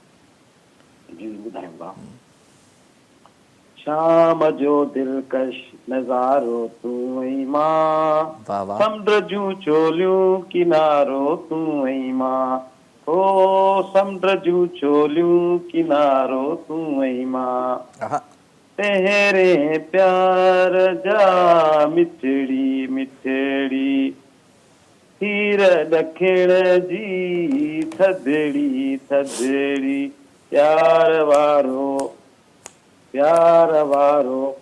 जी ॿुधायूं था शाम जो दिलकश नज़ारो तूं ऐं मां वाह वाह समुंड जूं चोलियूं किनारो तूं ऐं मां ओ समुंड जूं चोलियूं किनारो तूं ऐं मां तेरे प्यार जा मिठड़ी मिठड़ी हीर ॾखिण जी थदड़ी थदड़ी प्यार वारो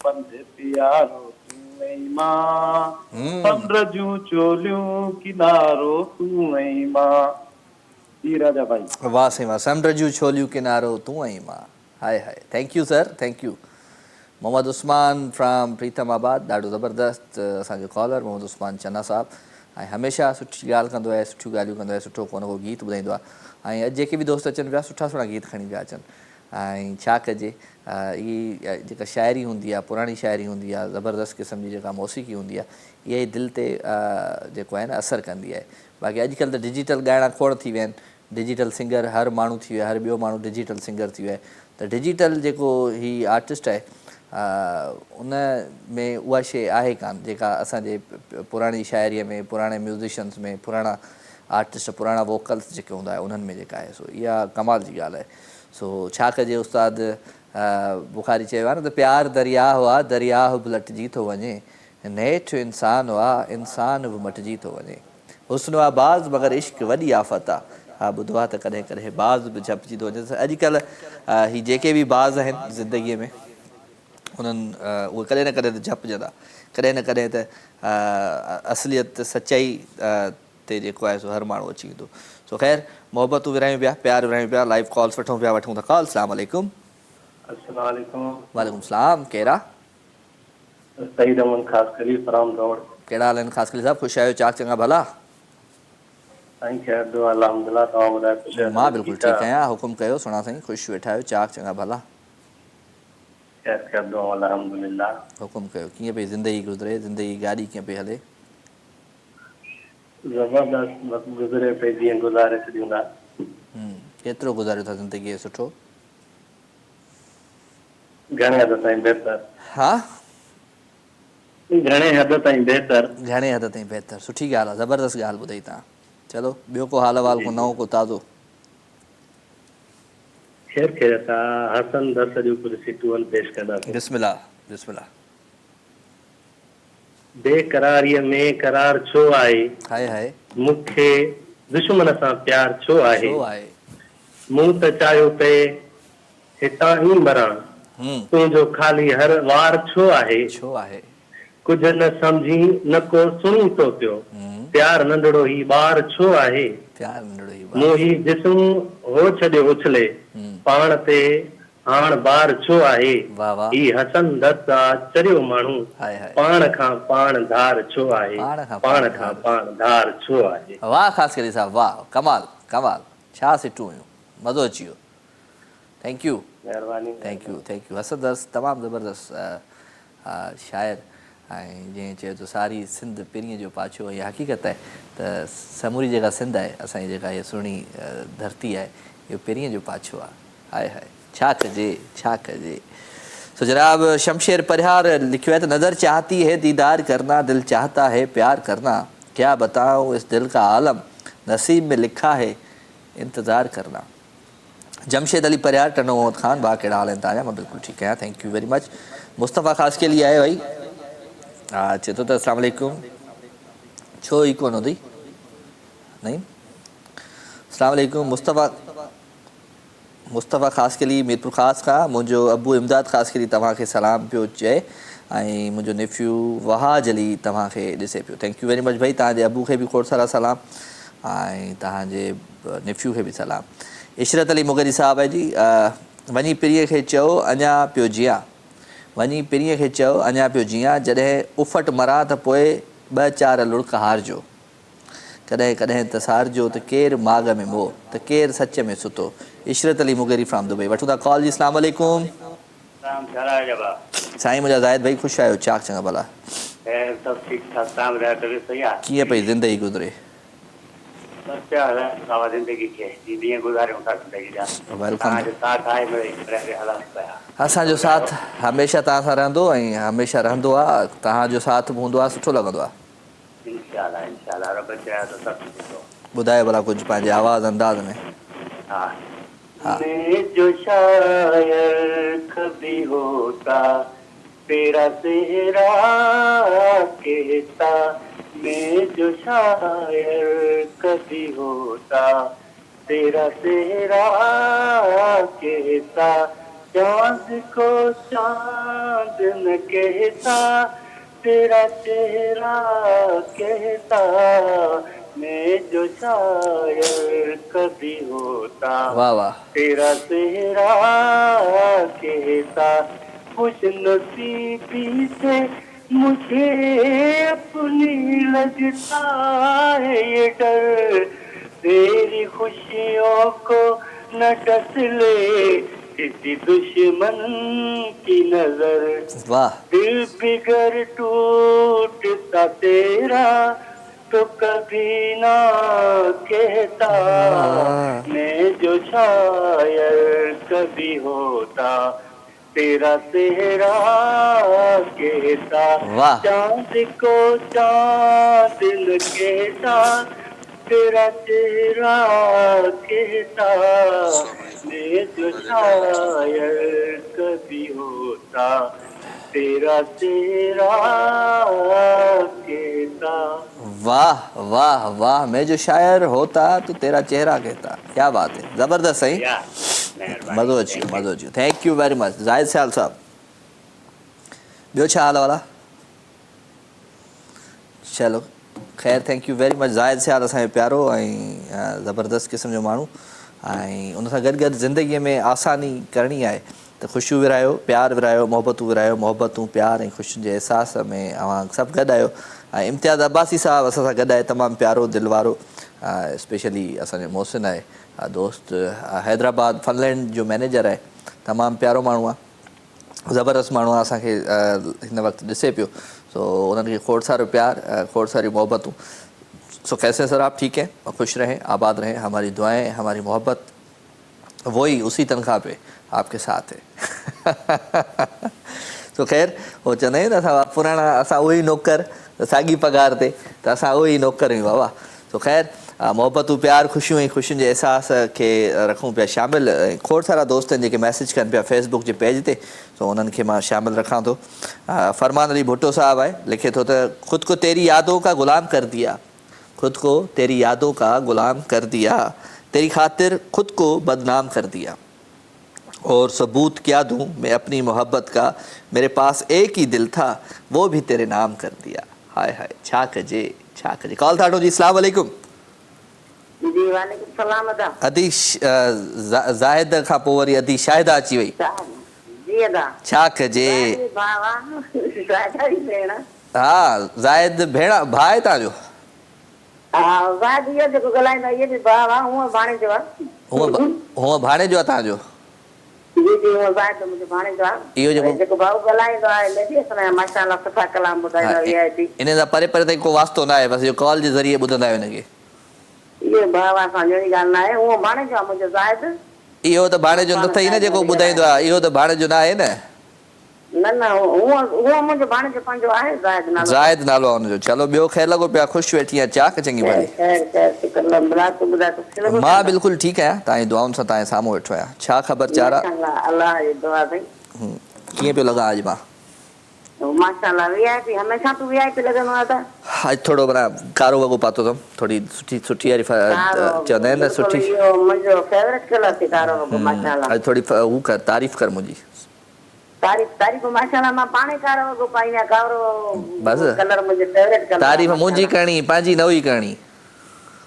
पंध प्यारो तूं ऐं मां समुंड जूं चोलियूं किनारो तूं ऐं मां जी राजा भाई वाह साईं वाह समुंड जूं छोलियूं किनारो तूं ऐं मां हाय हाय thank you sir thank you Mohammad Usman from Pritamabad ॾाढो ज़बरदस्त असांजो कॉलर मोहम्मद उस्मान चन्ना साहब ऐं हमेशह सुठी ॻाल्हि कंदो आहे सुठियूं ॻाल्हियूं कंदो आहे सुठो को न को गीत ॿुधाईंदो आहे ऐं अॼु जेके बि दोस्त अचनि पिया सुठा सुठा गीत खणी पिया अचनि ऐं छा कजे इहा जेका शाइरी हूंदी आहे पुराणी शाइरी हूंदी आहे ज़बरदस्त क़िस्म जी जेका मौसीक़ी हूंदी आहे इहा ई दिलि ते जेको आहे न असरु कंदी आहे बाक़ी अॼुकल्ह त डिजिटल ॻाइणा खोड़ थी विया आहिनि डिजिटल सिंगर हर माण्हू थी वियो आहे हर ॿियो माण्हू डिजिटल सिंगर थी वियो आहे त डिजिटल जेको हीउ आर्टिस्ट आहे उन में उहा शइ आहे कान जेका असांजे पुराणी शाइरीअ में पुराणे म्यूज़िशन्स में पुराणा आर्टिस्ट पुराणा वोकल्स जेके हूंदा आहे उन्हनि में जेका आहे सो इहा कमाल जी ॻाल्हि आहे सो छा कजे उस्ताद बुखारी चयो आहे न त प्यार दरिया हुआ दरिया बि लटिजी थो वञे नेठि इंसानु हुआ इंसान बि मटिजी थो वञे हुस्न आबाज़ मगर इश्क वॾी आफ़त आहे हा ॿुधो आहे त कॾहिं कॾहिं बाज़ बि झपिजी थो वञे अॼुकल्ह हीअ जेके बि बाज़ आहिनि ज़िंदगीअ में उन्हनि उहे कॾहिं न कॾहिं त झपिजंदा कॾहिं न कॾहिं त असलियत सचाई ते जेको आहे सो हर माण्हू अची वेंदो सो ख़ैर मोहबतूं विरायूं पिया प्यार विरायूं पिया लाइव कॉल्स वठूं था कॉल अस्सलाम वालेकुम वालेकुम सलाम कहिड़ा सईद अमन ख़ासि कली फराम रोड कहिड़ा हाल आहिनि ख़ासि कली साहब ख़ुशि आहियो चाक चङा भला साईं ख़ैर दुआ अल्हम्दुलिल्लाह तव्हां ॿुधायो ख़ुशि आहियो? मां बिल्कुलु ठीकु आहियां हुकुम कयो सुहिणा साईं ख़ुशि वेठा आहियो चाक चङा भला ख़ैर दुआ अल्हम्दुलिल्लाह हुकुम कयो कीअं पई ज़िंदगी गुज़रे ज़िंदगी गाॾी कीअं पई हले ज़बरदस्त बसि गुज़रे पई जीअं गुज़ारे छॾियूं था केतिरो गुज़ारियो था ज़िंदगीअ सुठो घणे हद ताईं बहितर हा घणे हद ताईं बहितर घणे हद ताईं बहितर सुठी ॻाल्हि आहे ज़बरदस्त ॻाल्हि ॿुधाई तव्हां चलो ॿियो को हाल अहिवाल को नओं को ताज़ो ख़ैर असां हसन दस जूं कुझु सिटूं पेश कंदासीं बिस्मिल्लाह बिस्मिल्लाह बेकरारीअ में करार छो आहे हाय हाय मूंखे दुश्मन सां प्यार छो आहे छो आहे मूं त चाहियो पए हितां ई मरां तुंहिंजो ख़ाली हर वार छो आहे छो आहे कुझु न सम्झी न को सुणी थो पियो प्यार नंढड़ो ही ॿार छो आहे प्यार नंढड़ो ई मोही जिस्म हो छॾियो उछले पाण ते हाण बार छो आहे वाह वाह ही हसन दत्त चरियो माण्हू हाय हाय पाण खां पाण धार छो आहे पाण पाण खां पाण धार छो आहे वाह ख़ासि करे साहब वाह कमाल कमाल छा सिटूं हुयूं मज़ो अची वियो थैंक यू महिरबानी थैंक यू हसदस तमामु ज़बरदस्त शाइर ऐं जीअं चयो त सारी सिंध पहिरीं जो पाछो इहा हक़ीक़त आहे त समूरी जेका सिंध आहे असांजी जेका इहा सुहिणी धरती आहे इहो पहिरीं जो पाछो आहे हाय हाय छा कजे सो जनाब शमशेर परिहार लिखियो है तो नज़र चाहती है दीदार करना दिल चाहता है प्यार करना क्या बताऊँ इस दिल का आलम नसीब में लिखा है इंतज़ार करना जमशेद अली परिहार टनो मोहम्मद खान बा कहिड़ा हाल आहिनि तव्हांजा मां बिल्कुलु ठीकु आहियां thank you very much Mustafa ख़ासि के लिए आहे भाई हा चए थो त अस्सलाम वालेकुम छो ई कोन हूंदी नहीं अस्सलाम वालेकुम मुस्तफ़ा ख़ासि के लिए मीरपुर ख़ासि खां मुंहिंजो अबू इमदाद ख़ासि के लिए तव्हांखे सलाम पियो चए ऐं मुंहिंजो नेफ्यू वहाज अली तव्हांखे ॾिसे पियो थैंक यू वेरी मच भाई तव्हांजे अबू खे बि खोड़ सारा सलाम ऐं तव्हांजे नेफ्यू खे बि सलाम इशरत अली मुगरी साहब आहे जी वञी पिरीअ खे चयो अञा पियो जियां वञी पिरीअ खे चयो अञा पियो जियां जॾहिं उफ़ट मरां त पोइ ॿ चारि लुड़क हारजो कॾहिं कॾहिं त सारजो त केरु माग में मोह त केरु सच में सुतो इशरत अली मुगरी फ्राम दुबई वठूं था कॉल जी अस्सलाम वालेकुम साईं मुंहिंजा ज़ाहिद भाई ख़ुशि आहियो चाक चङा भला कीअं पई ज़िंदगी गुज़रे असांजो साथ हमेशह तव्हां सां रहंदो ऐं हमेशह रहंदो आहे तव्हांजो साथ हूंदो आहे सुठो लॻंदो आहे ॿुधायो भला कुझु पंहिंजे आवाज़ अंदाज़ में मैं जो शायर कभी होता तेरा चेहरा कहता मैं जो शायर कभी होता तेरा चेहरा कहता चांद को चांद न कहता तेरा चेहरा कहता मैं जो शायर कभी होता वाह वाह तेरा चेहरा कहता खुश नसीबी से मुझे अपनी लगता है ये डर तेरी खुशियों को न डस ले किसी दुश्मन की नजर वाह दिल बिगड़ टूटता तेरा तो कभी ना कहता मैं जो शायर कभी होता तेरा चेहरा कहता चांद को चांद न कहता तेरा चेहरा कहता मैं जो शायर कभी होता तेरा चेहरा कहता वाह वाह वाह मैं जो शायर होता तो तेरा चेहरा कहता क्या बात है ज़बरदस्त सही मज़ो अची वियो thank you very much Zahid Sial साहब ॿियो छा हाल वाला चलो ख़ैर thank you very much Zahid Sial असांजो प्यारो ऐं ज़बरदस्त क़िस्म जो माण्हू ऐं उन सां गॾु गॾु ज़िंदगीअ में आसानी करणी आहे त ख़ुशियूं विरायो प्यार विरायो मोहबतूं विरायो मोहबतूं प्यार ऐं ख़ुशियुनि जे अहसास में अवां सभु गॾु आहियो इम्तियाज़ अब्बासी साहब असां सां गॾु आहे, तमामु प्यारो दिलि वारो, स्पेशली असांजो मोहसिन आहे दोस्त, हैदराबाद फनलैंड जो मैनेजर आहे, तमामु प्यारो माण्हू आहे, ज़बरदस्त माण्हू आहे, असांखे हिन वक़्तु ॾिसे पियो। सो उन्हनि खे खोड़ सारो प्यार, खोड़ सारी मोहब्बतूं। सो कैसे सर आप ठीक हैं, खुश रहें, आबाद रहें, हमारी दुआएं, हमारी मोहब्बत वही उसी तनख़्वाह पे आपके साथ है। तो ख़ैर वो चवंदा आहियूं न असां पुराणा, असां उहो ई नौकर, साॻी पघार ते, त असां उहो ई नौकर आहियूं बाबा। तो ख़ैर मोहब्बतूं, प्यार, ख़ुशियूं ऐं ख़ुशियुनि जे अहसास खे रखूं पिया शामिल। खोड़ सारा दोस्त आहिनि जेके मैसेज कनि पिया फेसबुक जे पेज ते, तो उन्हनि खे मां शामिल रखां थो। फरमान अली भुट्टो साहब आहे, लिखे थो त ख़ुद को तेरी यादों का गुलाम कर दिया, खुद को तेरी यादों का गुलाम कर दिया, तेरी खातिर खुद को बदनाम कर दिया, और सबूत क्या दूँ मैं अपनी मोहब्बत का, मेरे पास एक ही दिल था वो भी तेरे नाम कर दिया। हाय हाय, छा कजे छा कजे। कॉल था जी, अस्सलाम वालेकुम। जी वालेकुम सलाम अदा। अदी ज़ाहिद खां पोइ वरी अदी शाहिदा अची वई। जी अदा। छा कजे। बावा ज़ाहिदा जी भेण। हा ज़ाहिद भेण, भाउ आहे तव्हांजो? हा ज़ाहिद इहो जेको ॻाल्हाईंदो इहो बि भाउ आहे, हूअं भाणे जो आहे। हूअं भाणे जो आहे तव्हांजो? जी जी हूअं ज़ाहिद मुंहिंजो भाणे जो आहे। इहो जेको भाउ ॻाल्हाईंदो आहे लेडी असां माशाअल्लाह सुठा कलाम ॿुधाईंदो आहे। इन सां परे परे ताईं को वास्तो न आहे, बसि इहो कॉल जे ज़रिए ॿुधंदा आहियो हिनखे। इहो भाउ असां जहिड़ी ॻाल्हि न आहे, हूअं भाणे जो आहे मुंहिंजो ज़ाहिद। इहो त भाणे जो न अथई न जेको ॿुधाईंदो आहे, इहो त भाणे जो न आहे न। न न हूअं मुंहिंजो भाणे जो पंहिंजो आहे ज़ाहिद नालो। ज़ाहिद नालो आहे हुनजो। चलो ॿियो ख़ैर लॻो पिया, ख़ुशि वेठी आहे, चाक चङी भली। मां बिल्कुलु ठीकु आहियां, तव्हांजी दुआउनि सां तव्हांजे साम्हूं वेठो आहियां। छा ख़बर चारा, अल्लाह जी दुआ अथई। कीअं पियो लॻा अॼु मां? माशाअल्लाह वीआईपी हमेशा तूं वीआईपी लॻंदो आहे त। अॼु थोरो माना कारो वॻो पातो अथमि, थोरी सुठी वारी चवंदा आहिनि न सुठी। मुंहिंजो फेवरेट कलर थी कारो वॻो माशाअल्लाह। अॼु थोरी हू कर, तारीफ़ कर मुंहिंजी। तारीफ़ माशाअल्लाह, मां पाणे कारो वॻो पाईंदी आहियां, कारो बसि कलर मुंहिंजो फेवरेट कलर। तारीफ़ मुंहिंजी करणी, पंहिंजी न हुई करणी।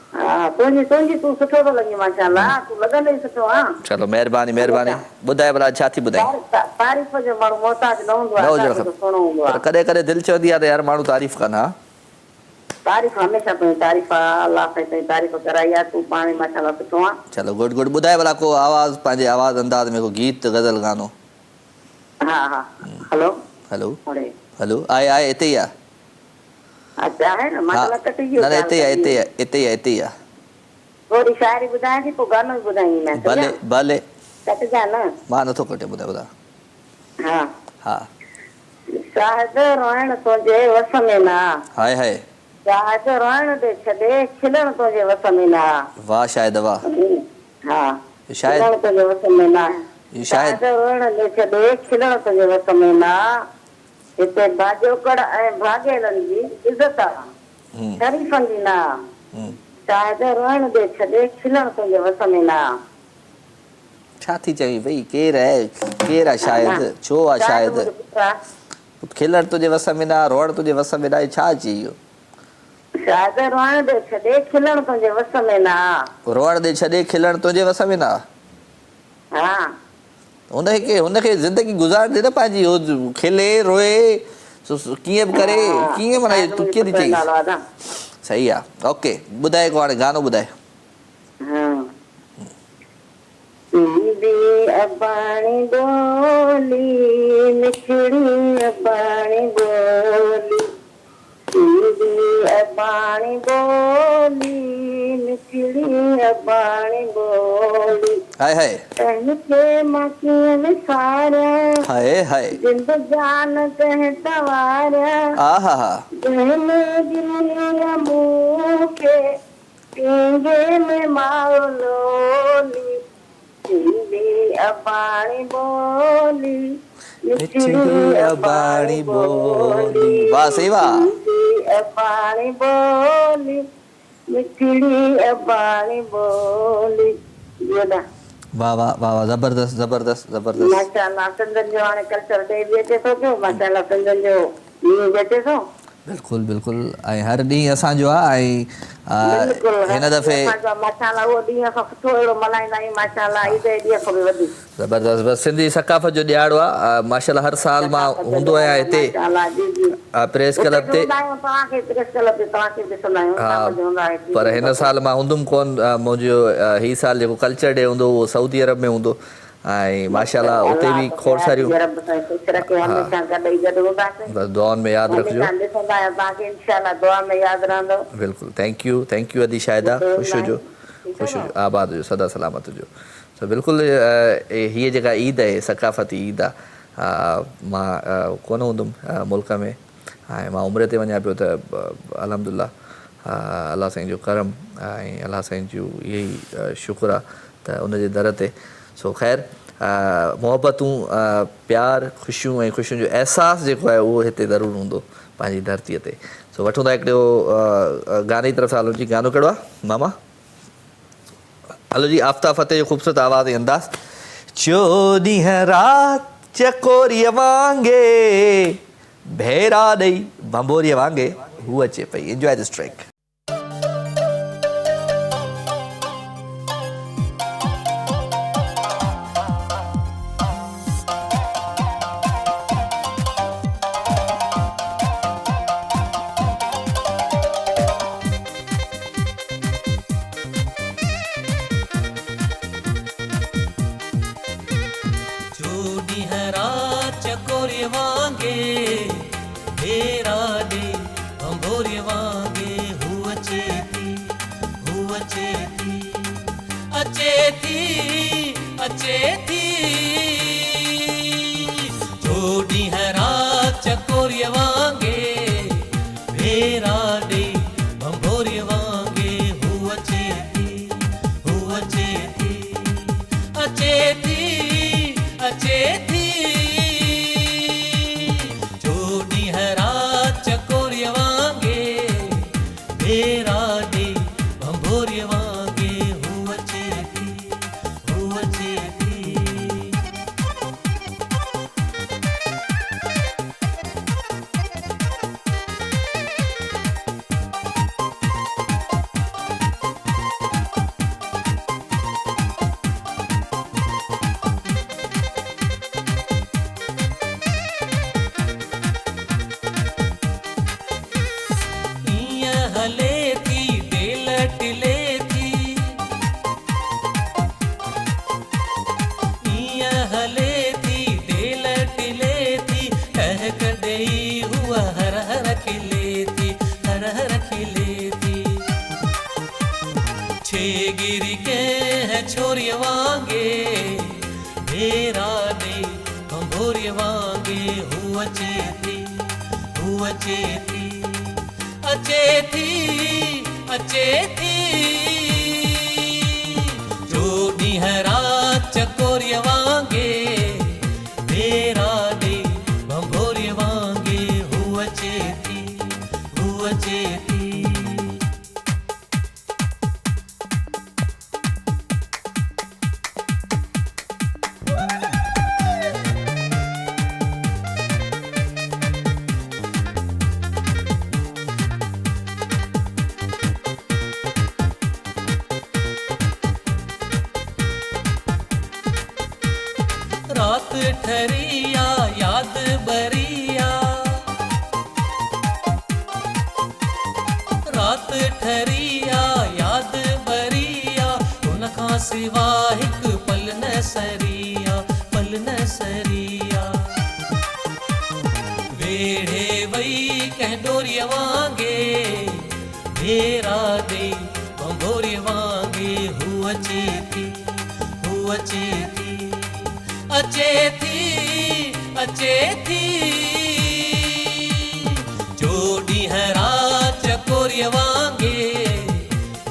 हा तुंहिंजी तूं सुठो थो लॻी माशाअल्लाह, तूं लॻंदे ई सुठो आहे। चलो महिरबानी महिरबानी। ॿुधाए भला छा थी ॿुधाई? तारीफ़ जो माण्हू मोहताज न हूंदो आहे, सुहिणो हूंदो आहे। कॾहिं कॾहिं दिलि चवंदी आहे त यार माण्हू तारीफ़ कनि। हा तारीफ़ हमेशा तुंहिंजी तारीफ़ आहे, अलाह साईं तारीफ़ कराई आहे, तूं पाणे माशाअल्लाह सुठो आहे। चलो गुड गुड। ॿुधाए भला को आवाज़, पंहिंजे आवाज़ अंदाज़ में को गीत गज़ल गानो। हा हा हेलो हेलो हेलो आहे हिते ई आहे। अच्छा है न माशाअल्लाह कटी वियो। न हिते ई आहे। थोरी शायरी ॿुधाए थी, पोइ गानो ॿुधाईंदी मैं। भले भले कटजा न, मां नथो कटे। ॿुधाए हा हा। शायद रोइण तुंहिंजे वस में न, हाय हाय। शायद रोइण दे छॾे खिलण तुंहिंजे वस में न। वाह शायद वाह। हा शायद खिलण तुंहिंजे वस में न, शायद रोइण दे छॾे खिलण तुंहिंजे वस में न। हिते भाॼोकड़ ऐं भाॻेलनि जी इज़त आहे, शरीफ़नि जी न। शायद रोइण दे छॾे खिलण तुंहिंजे वस में न। छा थी चई भई, केरु आहे शायद, छो आहे शायद? खिलण तुंहिंजे वस में न, रोअण तुंहिंजे वस में न, छा चई इहो? शायद रोइण दे छॾे खिलण तुंहिंजे वस में न। रोअण दे छॾे खिलण तुंहिंजे वस में न। हा हुनखे ज़िंदगी गुज़ार दे न पंहिंजी, हो खिले रोए कीअं बि करे, कीअं माना तूं कीअं थी चई? सही आहे। ओके ॿुधाए को हाणे गानो ॿुधाए। अबाणी बोली मिठड़ी अबाणी बोली, अबाणी बोली मिठड़ी अबाणी बोली। हाय हाय तंहिंखे मां कीअं विसारियां, हाय हाय जिंद जान तंहिं तवारियां। आहा हा जंहिंमें गिरिया मूंखे पींगे में माउलोली, मिठड़ी अबाणी बोली मिठड़ी अबाणी बोली। वाह सही वाह। अबाणी बोली मिठड़ी अबाणी बोली। वाह वाह वाह, जबरदस्त जबरदस्त जबरदस्त। माशाअल्लाह सिंधनि जो हाणे कल्चर डे बि अचे थो पियो, माशाअल्लाह सिंधनि जो ॾींहुं बि अचे थो। बिल्कुलु बिल्कुलु ऐं हर ॾींहुं असांजो आहे ऐं हिन दफ़े माशाल्लाह उहो ॾींहं खां सुठो अहिड़ो मल्हाईंदा आहियूं माशाल्लाह ईद जे ॾींहं खां बि वधीक ज़बरदस्त बस सिंधी सकाफ़त जो ॾियारो आहे माशाल्लाह हर साल मां हूंदो आहियां हिते माशाल्लाह जी जी प्रेस क्लब ते तव्हांखे प्रेस क्लब ते तव्हांखे ॾिसंदा आहियूं शाम जो हूंदा आहे पर हिन साल मां हूंदुमि कोन मुंहिंजो ही साल जेको कल्चर डे हूंदो उहो सऊदी अरब में हूंदो ऐं माशाल्लाह उते बि खोड़ सारियूं बस दुआउनि में यादि रखिजो बिल्कुलु थैंक यू अदी शाहिदा ख़ुशि हुजो आबाद हुजो सदा सलामत हुजो त बिल्कुलु हीअ जेका ईद आहे सकाफ़ती ईद आहे मां कोन हूंदुमि मुल्क में ऐं मां उमिरि ते वञा पियो त अल्हम्दुलिल्लाह अलाह साईं जो करम ऐं अलाह साईं जो इहे ई शुक्र आहे त उनजे दर ते सो ख़ैर मोहबतूं प्यार ख़ुशियूं ऐं ख़ुशियुनि जो अहसासु जेको आहे उहो हिते ज़रूरु हूंदो पंहिंजी धरतीअ ते सो वठूं था हिकिड़ो गाने जी तरफ़ सां हलो जी गानो कहिड़ो आहे मामा हलो जी आफ्ताब फ़तेह जो ख़ूबसूरत आवाज़ ऐं अंदाज़ चो ॾींहं राति चकोरीअ वांगे भेरा ॾेई बंबोरीअ वांगे हू अचे पई एंजॉय दिस ट्रैक रात ठरिया याद बरिया रात ठरिया याद बरिया उन खां सिवा हिकु पल न सरिया वेढ़े वई कंहिं डोरीअ वांगे भेरा ॾेई बंबोरीअ वांगे हू अचे थी जो ॾींहं राति चकोरीअ वांगे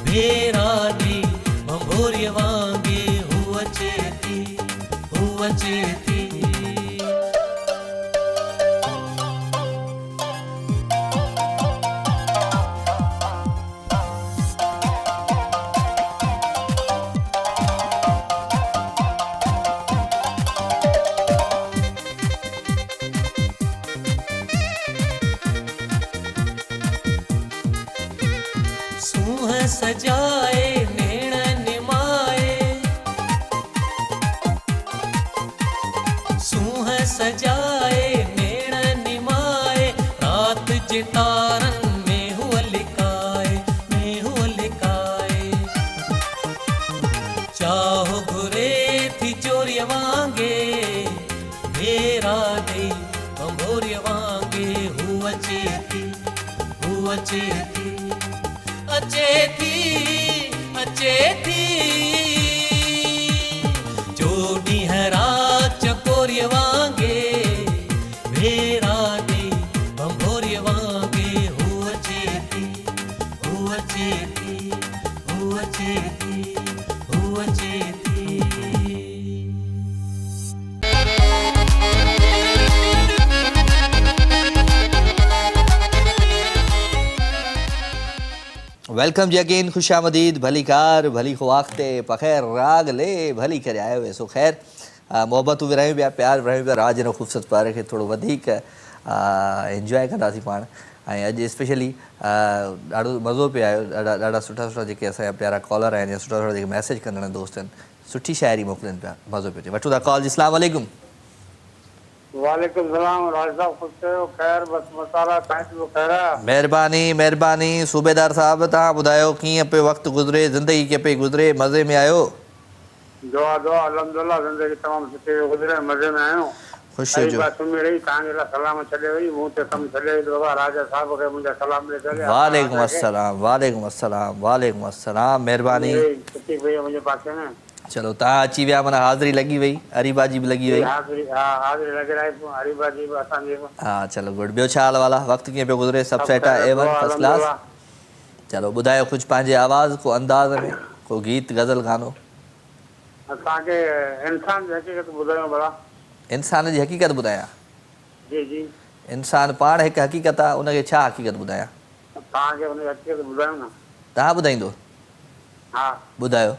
भेरा ॾेई बंबोरीअ वांगे हू अचे थी सजाए नेण निमाए सूह सजाए नेण निमाए रात जे तारन में हुआ लिकाए चाहो घुरे थी चोरिय वांगे भेरा दे बंभोरिय वांगे हू अचे थी जोड़ी हरा चकोरिय वांगे भेरा दे बंभोरिय वांगे हू अचे थी वेलकम जी अगेन, खुश आमदीद, भली कार भली ख़्वाख्ते पखैर राग ले भली करे आयो वेसो खैर मोहब्बतूं विरहायूं पिया, प्यार विरहायूं पिया, राज हिन ख़ूबसूरत प्यार खे थोरो वधीक एंजॉय कंदासीं पाण। ऐं अॼु स्पेशली ॾाढो मज़ो पियो आयो, ॾाढा सुठा जेके असांजा प्यारा कॉलर आहिनि या सुठा जेके मैसेज कंदा आहिनि दोस्त आहिनि, सुठी शाइरी मोकिलनि पिया, मज़ो पियो अचे। वठूं था कॉल जी। अस्सलाम वालेकुम। वालेकुम सलाम। राज साहब ख़ुशि कयो, ख़ैर बस मसाला तव्हांजो ख़ैर आहे। महिरबानी सूबेदार साहब, तव्हां ॿुधायो कीअं पियो वक़्तु गुज़रे, ज़िंदगी कीअं पई गुज़रे, मज़े में आयो? दुआ अल्हम्दुलिल्लाह, ज़िंदगी तमामु सुठी गुज़रे, मज़े में आहियूं। ख़ुशि हुजो। सुम्ही रही तव्हांजे लाइ सलाम छॾे वई, मूं ते कमु छॾे वई, बाबा राजा साहब खे मुंहिंजा सलाम ॾे छॾिया। वालेकुम अस्सलाम, महिरबानी। सुठी पई आहे मुंहिंजे पासे में। चलो तव्हां अची विया, माना हाज़िरी लॻी वई, अरीबाजी बि लॻी वई। हाज़िरी लॻी रही, अरीबाजी बि असांजी। हा चलो गुड। ॿियो छा हाल वाला, वक़्तु कीअं पियो गुज़रे? सभु सेट आहे, A1 फर्स्ट क्लास। चलो ॿुधायो कुझु पंहिंजे आवाज़ को अंदाज़ में को गीत गज़ल गानो। असांखे इंसान जी हक़ीक़त ॿुधायो भला। इंसान जी हक़ीक़त ॿुधायां? जी इंसान पाण हिकु हक़ीक़त आहे, उनखे छा हक़ीक़त ॿुधायां? तव्हांखे हुनजी हक़ीक़त ॿुधायो न। तव्हां ॿुधाईंदो? हा ॿुधायो।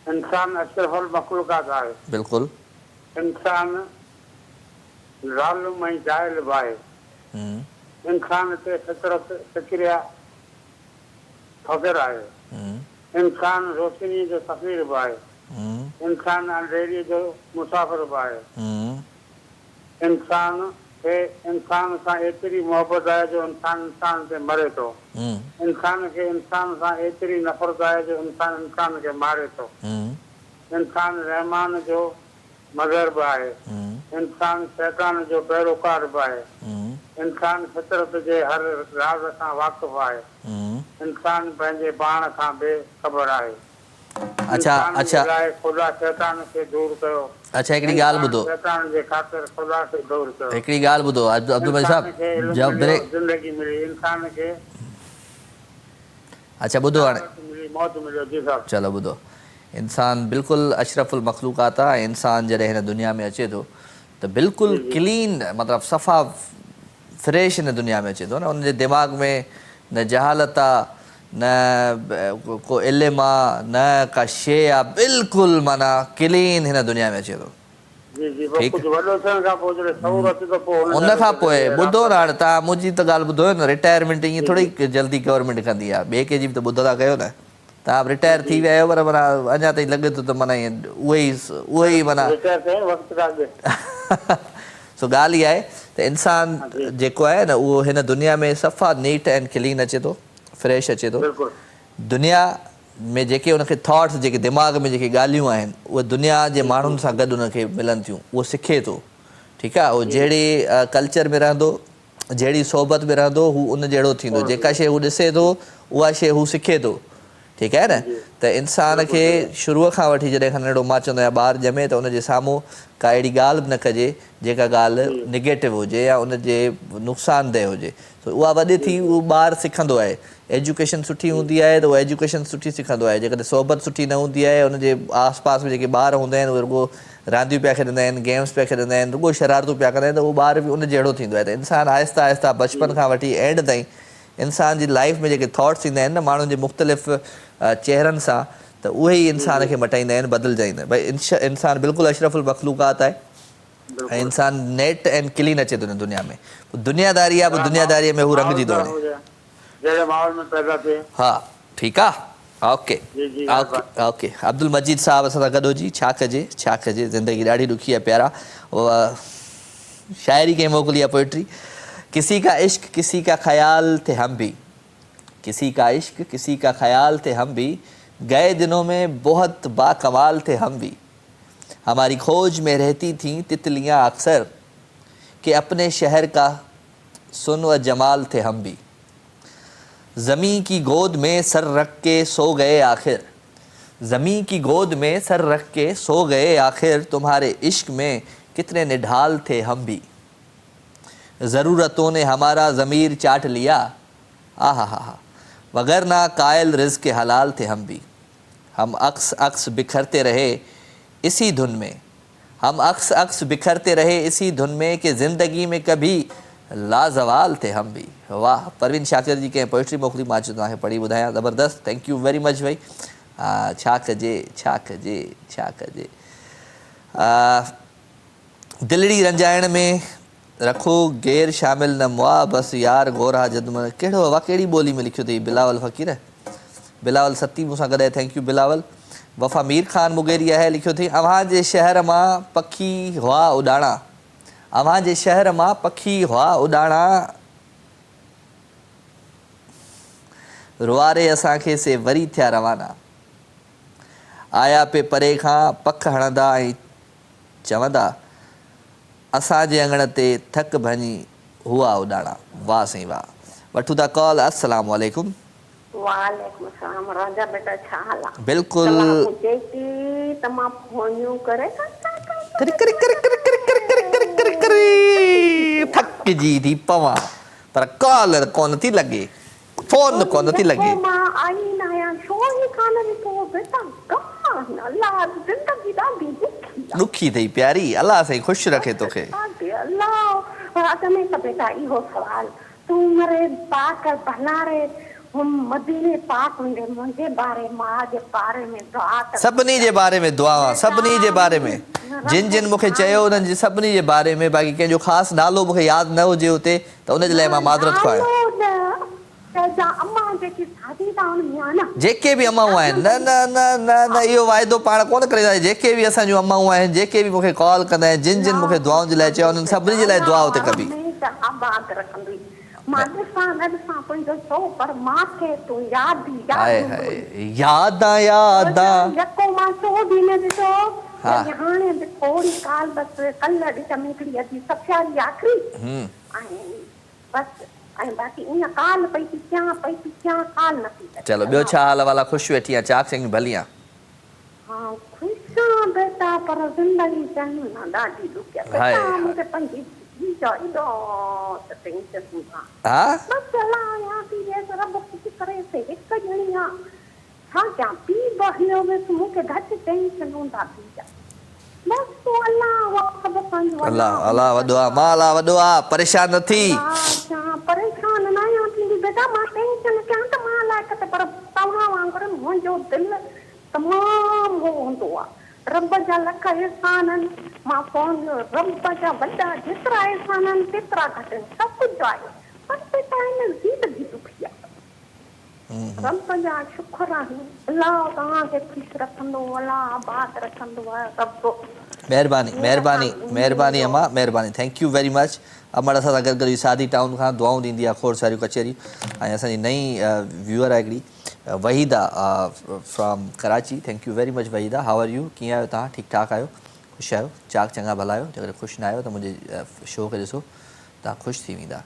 इंसान अशरफुल मखलूक़ात आहे। बिल्कुलु। इंसान ज़ालिम ऐं जाहिल बि आहे। इंसान ते फितरत फिक्रिया फ़क़िर आहे। इंसान रोशनी जो सफ़ीर बि आहे। इंसान अंधेरीअ जो मुसाफ़िर बि आहे। इंसान खे इंसान सां एतिरी मोहबत आहे जो इंसान ते मरे थो। इंसान खे इंसान सां एतिरी नफ़रत आहे जो इंसान खे मारे थो। इंसान रहमान जो मज़हर बि आहे। इंसान शैतान जो पैरोकार बि आहे। इंसान फितरत जे हर राज़ खां वाक़िफ़ आहे। इंसान पंहिंजे पाण खां बेख़बर आहे। अच्छा ख़ुदा शैतान खे दूर कयो। अच्छा हिकिड़ी ॻाल्हि ॿुधो, शैतान जे ख़ातिर ख़ुदा खे दूर कयो। हिकिड़ी ॻाल्हि ॿुधो अब्दुल मजीद साहब, जब ज़िंदगी मिली इंसान खे। अच्छा ॿुधो हाणे, मौत मिलियो। जी साहब। चलो ॿुधो, इंसान बिल्कुलु अशरफुल मखलूक़ात आहे। इंसान जॾहिं हिन दुनिया में अचे थो त बिल्कुलु क्लीन, मतिलबु सफ़ा फ्रेश हिन दुनिया में अचे थो न। उनजे दिमाग़ में न जहालत आहे, न को इल्म आहे, न का शइ आहे, बिल्कुलु माना क्लीन हिन दुनिया में अचे थो। उन खां पोइ ॿुधो न, हाणे तव्हां मुंहिंजी त ॻाल्हि ॿुधो न, रिटायरमेंट ईअं थोरी जल्दी गवर्नमेंट कंदी आहे, ॿिए कंहिंजी बि त ॿुधंदा कयो न। तव्हां रिटायर थी विया आहियो, पर माना अञा ताईं लॻे थो त माना ईअं उहो ई माना सो ॻाल्हि इहा आहे त इंसानु जेको आहे न उहो हिन दुनिया में सफ़ा नीट एंड क्लीन अचे थो, फ्रेश अचे थो। दुनिया में जेके उनखे थॉट्स, जेके दिमाग़ में जेके ॻाल्हियूं आहिनि, उहे दुनिया जे माण्हुनि सां गॾु उनखे मिलनि थियूं, उहो सिखे थो। ठीकु आहे, उहो जहिड़े कल्चर में रहंदो, जहिड़ी सोबत में रहंदो, हू उन जहिड़ो थींदो। जेका शइ हू ॾिसे थो उहा शइ हू सिखे थो। ठीकु आहे न। त इंसान खे शुरूअ खां वठी जॾहिं खां नंढो, मां चवंदो आहियां ॿार ॼमे त उनजे साम्हूं का अहिड़ी ॻाल्हि बि न कजे जेका ॻाल्हि निगेटिव हुजे या उनजे नुक़सानदेह हुजे। सो उहा वॾे थी उहो ॿारु सिखंदो आहे। एजुकेशन सुठी हूंदी आहे त उहो एजुकेशन सुठी सिखंदो आहे। जेकॾहिं सोबत सुठी न हूंदी आहे, उनजे आस पास में जेके ॿार हूंदा आहिनि उहे रुॻो रांदियूं पिया खेॾंदा आहिनि, गेम्स पिया खेॾंदा आहिनि, रुॻो शरारतूं पिया कंदा आहिनि, त उहो ॿार बि उन जहिड़ो थींदो आहे। त इंसानु आहिस्ता आहिस्ता बचपन खां वठी एंड ताईं इंसान जी लाइफ में जेके थॉट्स ईंदा आहिनि न माण्हुनि जे मुख़्तलिफ़ चेहरनि सां, त उहे ई इंसान खे मटाईंदा आहिनि, बदिलजाईंदा आहिनि। भई इंसानु बिल्कुलु अशरफुल मखलूक़ात आहे ऐं इंसानु नेट एंड क्लीन अचे थो हिन दुनिया में। दुनियादारी आहे, पोइ दुनियादारीअ में हू रंगजी थो वञे। हा ठीकु आहे ओके ओके ओके अब्दुल मजीद साहब असां सां गॾु जी छा कजे ज़िंदगी ॾाढी ॾुखी आहे प्यारा शायरी कंहिं मोकिली आहे पोइट्री किसी का इश्क किसी का ख्याल थे हम भी किसी का इश्क किसी का ख्याल थे हम भी गए दिनों में बहुत बाकमाल थे हम भी हमारी खोज में रहती थीं तितलियां अक्सर कि अपने शहर का सुन व जमाल थे हम भी ज़मीं की गोद में सर रख के सो गए आखिर ज़मीं की गोद में सर रख के सो गए आखिर तुम्हारे इश्क में कितने निढाल थे हम भी ज़रूरतों ने हमारा ज़मीर चाट लिया आहा हा वगरना कायल रिज़्क़ के हलाल थे हम भी हम अक्स बिखरते रहे इसी धुन में हम अक्स बिखरते रहे इसी धुन में कि ज़िंदगी में कभी लाजवाल थे हम भी वाह परवीन शाकिर जी कंहिं पोइट्री मोकिली मां चयो तव्हांखे पढ़ी ॿुधायां ज़बरदस्त थैंक यू वेरी मच भाई छा कजे दिलड़ी रंजाइण में रखो गैर शामिल न मुआ बस यार गोरा जदमन कहिड़ो वाह कहिड़ी ॿोली में लिखियो अथई बिलावल फ़क़ीर बिलावल सती मूंसां गॾु थैंक यू बिलावल वफ़ा मीर ख़ान मुगेरी आहे लिखियो अथई अव्हां जे शहर मां पखी हुआ उॾाणा अव्हां जे शहर मां पखी हुआ उॾाणा रुआरे असांखे से वरी थिया रवाना आया पे परे खां पख हणंदा ऐं चवंदा असांजे अङण ते थक भञी हुआ उॾाणा वाह साईं वाह वठूं था कॉल अस्सलाम वालेकुम वालेकुम सलाम राजा बेटा छा हाल आहे बिल्कुलु तमाम फोनियूं करे थकिजी थी पवां पर कॉल कोन थी लॻे फोन कोन थी लॻे मां आई न आहियां छो ई कान ॾिठो बेटा अल्लाह ज़िंदगी ॾाढी ॾुखी अथई प्यारी अलाह साईं ख़ुशि रखे तोखे अल्लाह अॻ में त बेटा इहो सवाल तूं मरे पाक भला रे मदीने पाक हूंदे मुंहिंजे बारे मां जे बारे में दुआ सभिनी जे बारे में दुआ सभिनी जे बारे में जिन जिन मूंखे चयो उन्हनि जे सभिनी जे बारे में बाक़ी कंहिंजो ख़ासि नालो मूंखे यादि न हुजे हुते त उनजे लाइ मां माज़रत ख़्वाहियां जेके बि अमाऊं आहिनि न न न न न इहो वाइदो पाण कोन करे सघंदा जेके बि असांजूं अमाऊं आहिनि जेके बि मूंखे कॉल कंदा आहिनि जिन जिन मूंखे दुआउनि जे लाइ चयो उन्हनि सभिनी जे लाइ दुआ हुते कबी चलो ॿियो छा हाल वाला ख़ुशि वेठी आहे चाक सिंह भली आहे परेशान न थी परेशान न आहियां थींदी बेटा मां टेंशन कयां त मां लाइ पर तव्हां वांगुरु मुंहिंजो दिलि तमामु हो हूंदो आहे रब जा लख एहसान आहिनि मां पहुंचो रब जा वॾा जेतिरा एहसान आहिनि तेतिरा घटि आहिनि सभु कुझु आहे पर बेटा हिन ज़िंदगी दुखी आहे रब जा शुक्र आहिनि अलाह तव्हांखे ख़ुशि रखंदो अलाह आबाद रखंदो आहे रब महिरबानी महिरबानी महिरबानी अम्मा महिरबानी थैंक यू वेरी मच अमड़ असां सां गॾु गॾु सादी टाउन खां दुआऊं ॾींदी आहे खोड़ सारियूं कचहरी ऐं असांजी नई व्यूअर आहे हिकिड़ी Waheeda from Karachi thank you very much Waheeda how are you कीअं आहियो तव्हां ठीकु ठाकु आहियो ख़ुशि आहियो चाक चङा भला आहियो जेकॾहिं ख़ुशि न आहियो त मुंहिंजे शो खे ॾिसो तव्हां ख़ुशि थी वेंदा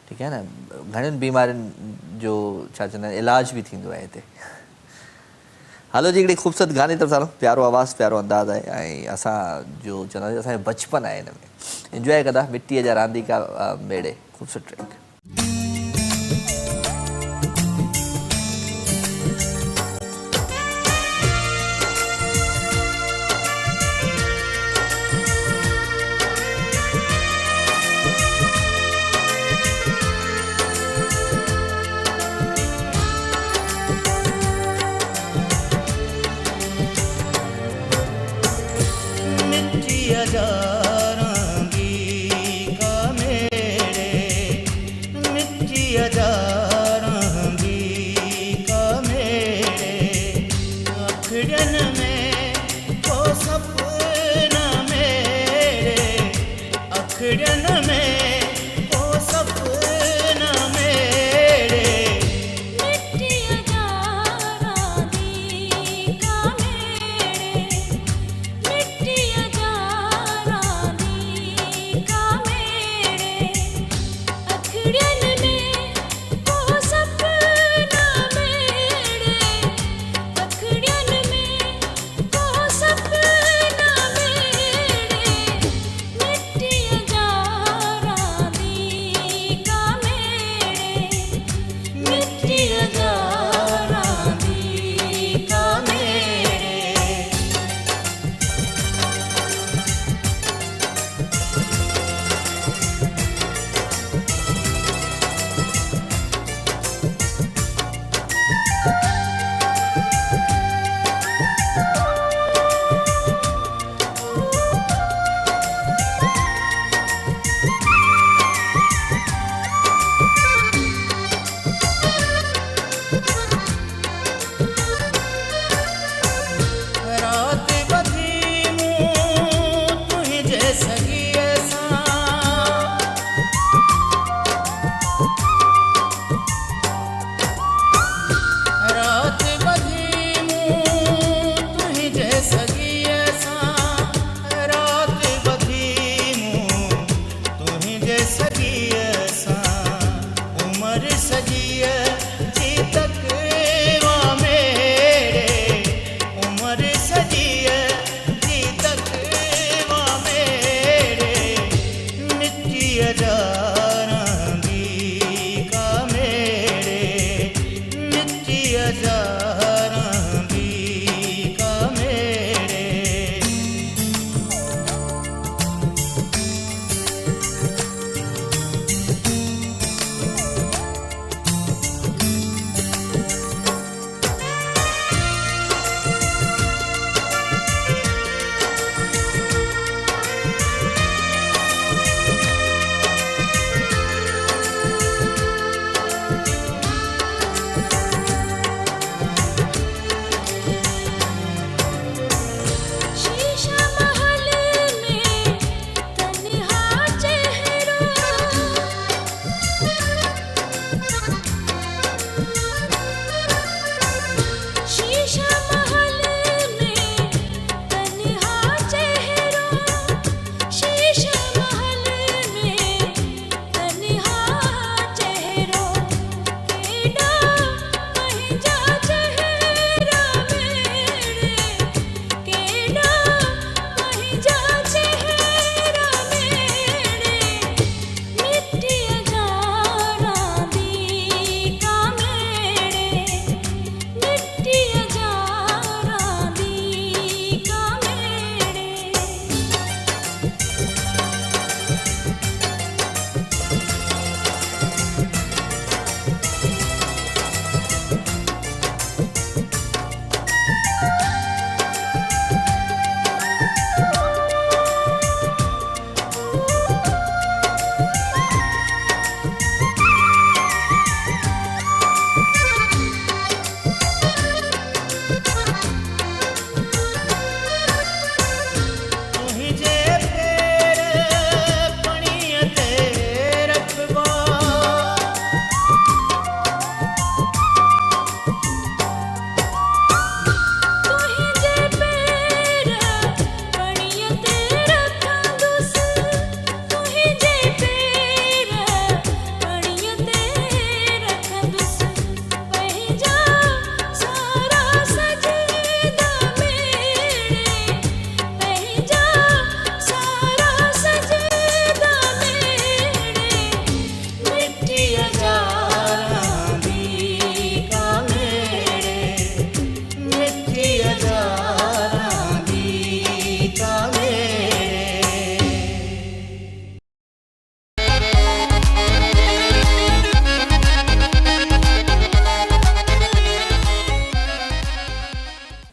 ठीकु आहे न घणियुनि बीमारियुनि जो छा चवंदा आहिनि इलाज बि थींदो आहे हिते हलो जी हिकिड़ी ख़ूबसूरत गाने तरफ़ सां प्यारो आवाज़ु प्यारो अंदाज़ आहे ऐं असांजो चवंदासीं असांजो बचपन आहे हिन में इंजॉय कंदा मिटीअ जा रांदीका मेड़े ख़ूबसूरत ट्रैक मिट्टी अजारंगी का मेरे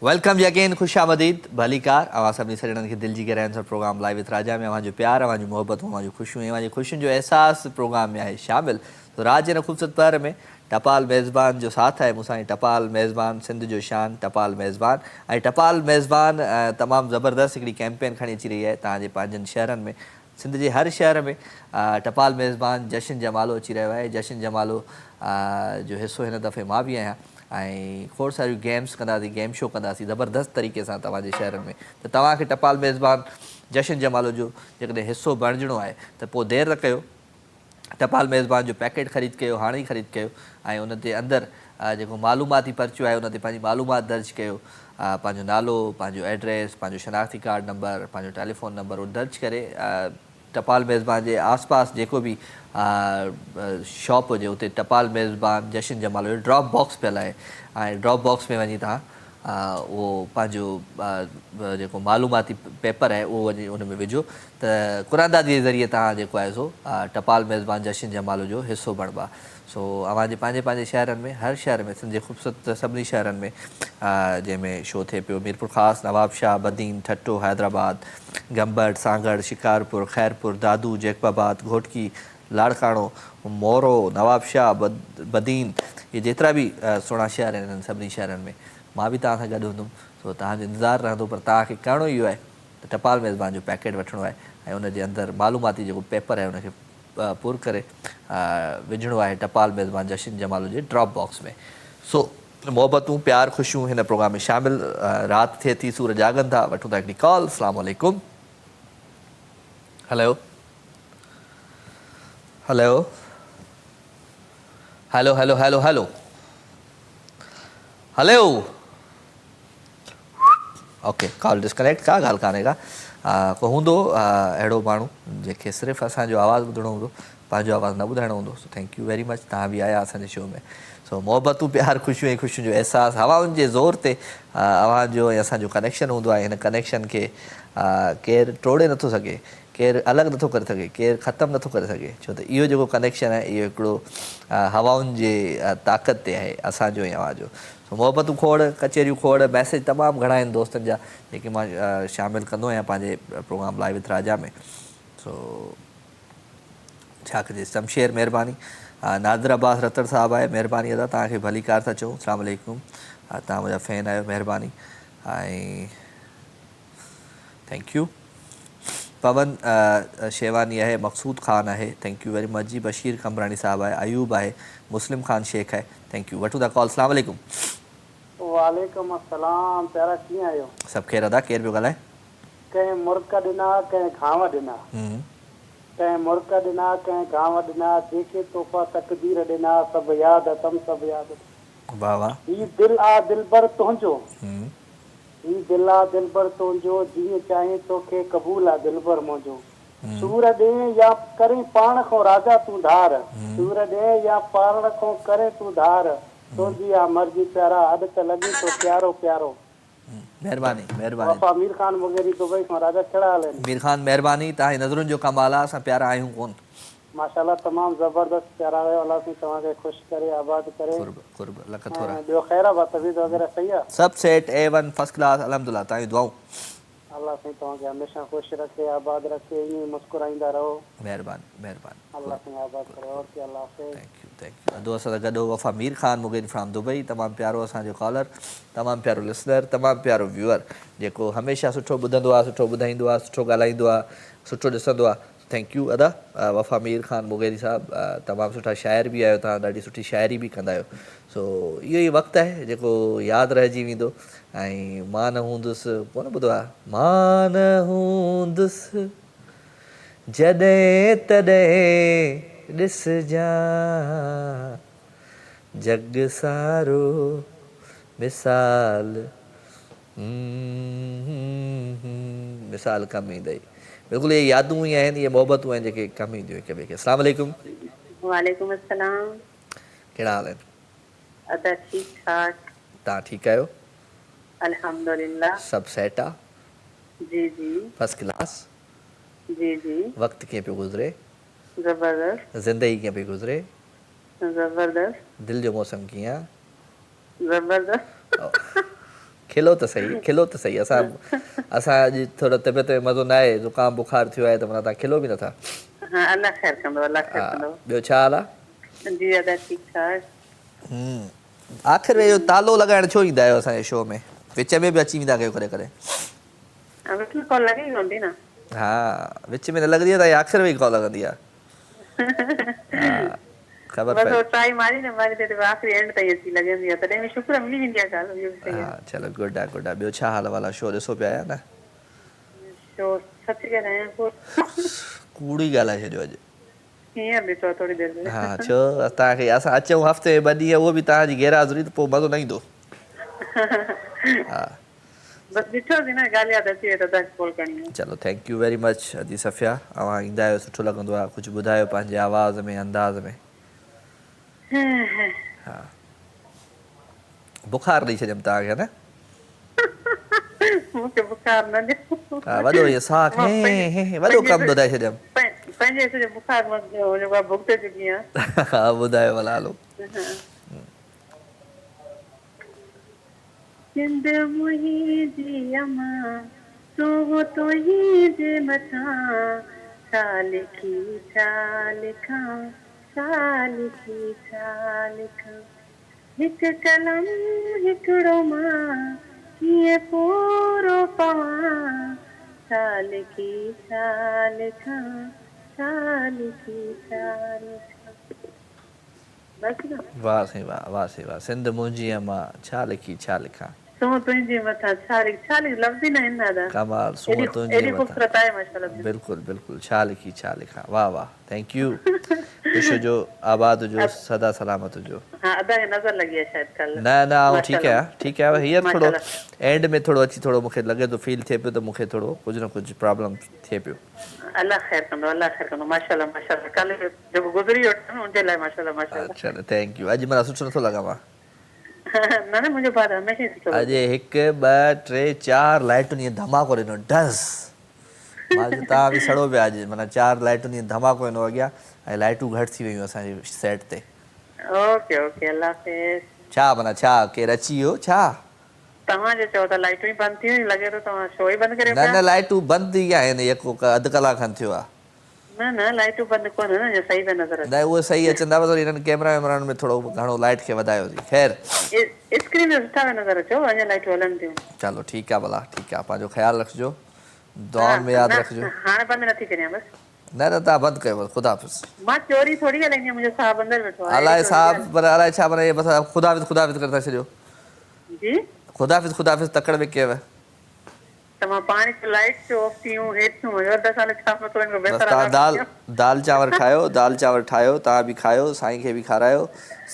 वेलकम यकीन खुश आमदीद भलीकार अवां सभिनी सॼणनि खे दिलि जी गहराइयुनि सां प्रोग्राम लाइव विथ राजा में अवांजो प्यार अवांजी मोहबत अवांजूं ख़ुशियूं ऐं अवांजी ख़ुशियुनि जो अहसासु प्रोग्राम में आहे शामिल तो रात जे हिन ख़ूबसूरत पहर में टपाल मेज़बान जो साथ आहे मूंसां टपाल मेज़बान सिंध जो शान टपाल मेज़बान ऐं टपाल मेज़बान तमामु ज़बरदस्त हिकिड़ी कैंपेन खणी अची रही आहे तव्हांजे पंहिंजनि शहरनि में सिंध जे हर शहर में टपाल मेज़बान जशन जमालो अची रहियो आहे जशन जमालो जो हिसो हिन दफ़े मां बि आहियां ऐं खोड़ सारियूं गेम्स कंदासीं गेम शो कंदासीं ज़बरदस्त तरीक़े सां तव्हांजे शहरनि में त तव्हांखे टपाल मेज़बान जशन जमालो जो जेकॾहिं हिसो बणिजणो आहे त पोइ देरि न कयो टपाल मेज़बान जो पैकेट ख़रीद कयो हाणे ई ख़रीद कयो ऐं उन ते अंदरि जेको मालूमाती पर्चो आहे उन ते पंहिंजी मालूमात दर्ज कयो पंहिंजो नालो पंहिंजो एड्रेस पंहिंजो शनाख़ती कार्ड नंबर पंहिंजो टेलीफोन नंबर उहो दर्ज करे टपाल मेज़बान जे आसपास जेको बि शॉप हुजे उते टपाल मेज़बान जशन जमालो जो ड्रॉप बॉक्स पियल आहे ऐं ड्रॉप बॉक्स में वञी तव्हां उहो पंहिंजो जेको मालूमाती पेपर आहे उहो वञी उन में विझो त क़ुरानदादी जे ज़रिए तव्हां जेको आहे सो टपाल मेज़बान जशन जमालो जो हिसो बणिबा सो अवांजे पंहिंजे शहरनि में हर शहर में सिंध जे ख़ूबसूरत सभिनी शहरनि में जंहिंमें शो थिए पियो मीरपुर ख़ासि नवाबशाह बदीन ठट्टो हैदराबाद गंबड़ सांगड़ शिकारपुर खैरपुर दादू जैकबाबाद घोटकी लाड़काणो मोरो नवाबशाह बदीन ये जेतिरा बि सुहिणा शहर आहिनि इन्हनि सभिनी शहरनि में मां बि तव्हां सां गॾु हूंदुमि सो तव्हांजो इंतज़ारु रहंदो पर तव्हांखे करिणो इहो आहे त टपाल मेज़बान जो पैकेट वठिणो आहे ऐं उनजे अंदरि मालूमाती जेको पेपर आहे उनखे पुर करे विझणो आहे टपाल मेज़बान जशन जमालो जे ड्रॉप बॉक्स में सो मोहबतूं प्यार ख़ुशियूं हिन प्रोग्राम में शामिल राति थिए थी सूर जागनि था वठूं था हिकिड़ी कॉल अस्सलाम वालेकुम hello hello hello hello hello hello hello okay call disconnect का ॻाल्हि कान्हे का को हूंदो अहिड़ो माण्हू जंहिंखे सिर्फ़ु असांजो आवाज़ु ॿुधणो हूंदो पंहिंजो आवाज़ु न ॿुधाइणो हूंदो so thank you very much तव्हां बि आया असांजे शो में सो मोहबतूं प्यार ख़ुशियूं ऐं ख़ुशियुनि जो अहसासु हवाउनि जे ज़ोर ते अवांजो ऐं असांजो कनेक्शन हूंदो आहे हिन कनेक्शन खे केरु टोड़े नथो सघे केरु अलॻि नथो करे सघे केरु ख़तमु नथो करे सघे छो त इहो जेको कनेक्शन आहे इहो हिकिड़ो हवाउनि जे ताक़त ते आहे असांजो ऐं अवांजो सो मोहबतूं खोड़ कचेरियूं खोड़ मैसेज तमामु घणा आहिनि दोस्तनि जा जेके मां शामिलु कंदो आहियां पंहिंजे प्रोग्राम लाइव विथ राजा में सो छा कजे शमशेर महिरबानी नादिर अब्बास रतड़ साहबु आहे महिरबानी अदा तव्हांखे भली कार था चऊं अस्सलाम वालेकुम तव्हां मुंहिंजा फैन आहियो महिरबानी ऐं थैंक यू पवन शेवानी आहे मक़सूद ख़ान आहे थैंक यू वेरी मच जी बशीर कमरानी साहब आहे अयूब आहे मुस्लिम ख़ान शेख आहे थैंक यू वठूं था कॉल अस्सलाम वालेकुम वालेकुम अस्सलाम प्यारा कीअं आहियो सभु ख़ैरु अदा केरु पियो ॻाल्हाए कंहिं मुर्क ॾिना कंहिं घाव ॾिना कंहिं मुर्क ॾिना कंहिं घाव ॾिना जेके तोहफ़ा तक़दीर ॾिना सभु यादि अथमि सभु यादि वाह वाह ही दिलि आहे दिलबर तुंहिंजो ही दिलि आहे दिलबर तुंहिंजो जीअं चाहीं तोखे क़बूल आहे दिलबर मुंहिंजो सूर ॾे या करे पाण खां राजा तूं धार सूर ॾे या पाण खां करे तूं धार तुंहिंजी आहे मर्ज़ी प्यारा अॼु त लॻे थो प्यारो प्यारो महिरबानी महिरबानी वफ़ा मीर ख़ान मुगेरी दुबई खां राजा कहिड़ा हाल आहिनि मीर ख़ान महिरबानी तव्हांजी नज़रुनि जो कमाल आहे असां प्यारा आहियूं कोन माशाल्लाह तमामु ज़बरदस्त प्यारा आहियो अलाह साईं तव्हांखे ख़ुशि करे आबाद करे कुर्ब कुर्ब लख थोरा ॿियो ख़ैर आहे तबीअत वग़ैरह सही आहे सभु सेट A1 फर्स्ट क्लास अल्हम्दुलिल्लाह तव्हांजी दुआऊं अलाह साईं तव्हांखे हमेशह ख़ुशि रखे आबाद रखे ईअं ई मुस्कुराईंदा रहो महिरबानी महिरबानी अलाह साईं आबाद करे और की अलाह हाफ़िज़ थैंक यू अदो असां सां गॾु वफ़ा Mir Khan Mugeri from Dubai तमामु प्यारो असांजो कॉलर तमामु प्यारो लिसनर तमामु प्यारो व्यूअर जेको हमेशह सुठो ॿुधंदो आहे सुठो ॿुधाईंदो आहे सुठो ॻाल्हाईंदो आहे सुठो ॾिसंदो आहे थैंक यू अदा वफ़ा मीर ख़ान मुगेरी साहिबु तमामु सुठा शाइर बि आहियो तव्हां ॾाढी सुठी शाइरी बि कंदा आहियो सो इहो ई वक़्तु आहे जेको यादि रहिजी वेंदो ऐं मां न हूंदुसि कोन ॿुधो आहे मां न हूंदुसि जॾहिं तॾहिं ॾिसजां जग सारो मिसाल मिसाल कम ईंदई बिल्कुलु इहे यादूं ई आहिनि इहे मोहबतूं आहिनि जेके कम ईंदियूं हिक ॿिए खे अस्सलाम वालेकुम वालेकुम अस्सलाम कहिड़ा हाल आहिनि अदा ठीक ठाक तव्हां ठीकु आहियो अल्हम्दुलिल्लाह सभु सेट आहे जी जी फर्स्ट क्लास जी जी वक़्तु कीअं पियो गुज़रे जबरदस्त ज़िंदगी कीअं पई गुज़रे जबरदस्त दिलि जो मौसम कीअं आहे जबरदस्त खिलो त सही असां अॼु थोरो तबियत में मज़ो न आहे, ज़ुकाम बुखार थियो आहे त माना तव्हां खिलो बि नथा। हाँ अल्लाह खैर कंदो, अल्लाह खैर कंदो। ॿियो छा हाल आहे? जी दादा ठीक ठाक। आख़िर में इहो तालो लॻाइण छो ईंदा आहियो असांजे शो में? विच में बि अची वेंदा कयो करे करे। विच में कॉल लॻी हूंदी न। हा विच में न लॻंदी आहे त आख़िर में ई कॉल लॻंदी आहे। ख़बर बस पए। वो ट्राई मारी ते आखिरी एंड ताईं अची लॻंदी आहे तॾहिं बि शुक्र मिली वेंदी आहे ॻाल्हि इहो बि सही हा चलो गुड आहे ॿियो छा हाल वाला शो ॾिसो पिया आहियो न? शो सच ॻाल्हायां पोइ कूड़ी ॻाल्हाए छॾियो अॼु। हीअं ॾिठो थोरी देरि में। हा छो तव्हांखे असां अचूं हफ़्ते में 2 ॾींहं उहो बि तव्हांजी गैरहाज़िरी त पोइ मज़ो न ईंदो। हा बस ॾिठोसीं न ॻाल्हि यादि अची वई त तव्हांखे कॉल करणी आहे। चलो थैंक यू वेरी मच अदी सफ़िया, तव्हां ईंदा आहियो सुठो लॻंदो आहे, कुझु ॿुधायो पंहिंजे आवाज़ में अंदाज़ में। हा बुखार ॾेई छॾियमि तव्हांखे न? मूंखे बुखार न ॾियो। हा वॾो इहो साख वॾो कमु ॿुधाए छॾियमि। पंहिंजे हिते बुखार मां भुगते चुकी आहियां। हा ॿुधायो भला हलो। सिंध मुंहिंजी अमां तूं तुंहिंजे मथां छा लिखी छा लिखां हिकु कलम हिकिड़ो मां कीअं पूरो पवां छा लिखी छा लिखां बस न। वाह साईं वाह सिंध मुंहिंजी अमां छा लिखी छा लिखां तूं तुंहिंजे मथां छा लिखी लफ़्ज़ ई न आहिनि दादा। कमाल सूंह तुंहिंजे मथां बिल्कुलु छा लिखी छा लिखां वाह थैंक यू। ख़ुशि हुजो आबाद हुजो सदा सलामत हुजो। हाँ अदा खे नज़र लगी है शायद कल। न आऊं ठीक है हींअर थोरो एंड में थोरो अची थोरो मूंखे लॻे थो फील थिए पियो त मूंखे थोरो कुझु न कुझु प्रॉब्लम थिए पियो। अल्लाह खैर कंदो माशाल्लाह कल जेको गुज़री वियो न उनजे लाइ माशाल्लाह। चलो थैंक यू। अॼु मां सुठो नथो लॻां मां? न मुंहिंजो भाउ हमेशह ई सुठो। अॼु 1 2 3 4 लाइटुनि ईअं धमाको ॾिनो डस। मां तव्हां बि सड़ो पिया अॼु माना 4 लाइटुनि ईअं धमाको ॾिनो अॻियां ऐं लाइटूं घटि थी वियूं असांजे सेट ते। ओके अल्लाह हाफ़िज़। छा माना छा केरु अची वियो छा? तव्हां जो चओ त लाइटूं ई बंदि थी वियूं लॻे थो तव्हां शो ई बंदि करे पिया। न लाइटूं बंदि थी आहिनि यको अधु कलाक खनि थियो आहे। न लाइटूं बंदि कोन न सही पे नज़र न उहे सही अचंदा वरी हिननि कैमरा वैमरा में थोरो घणो लाइट खे वधायोसीं। ख़ैर स्क्रीन ते सुठा नज़र अचो अञा लाइटूं हलनि थियूं। चलो ठीकु आहे भला ठीकु आहे पंहिंजो ख़्यालु रखिजो दुआउनि में यादि रखिजो। हाणे बंदि नथी करियां बसि। न तव्हां बंदि कयो बसि ख़ुदा हाफ़िज़। मां चोरी थोरी हलाईंदी आहियां मुंहिंजो साहब अंदरि वेठो आहे। अलाए साहब पर अलाए छा माना बसि ख़ुदा हाफ़िज़ करे था छॾियो। जी ख़ुदा हाफ़िज़ तकड़ में कयव त मां पाण खे लाइट छो ऑफ थियूं हेठि थियूं अध साल छा पतो इनको बसि बहितर तव्हां दाल चांवर खायो दाल चांवर ठाहियो तव्हां बि खायो साईं खे बि खारायो।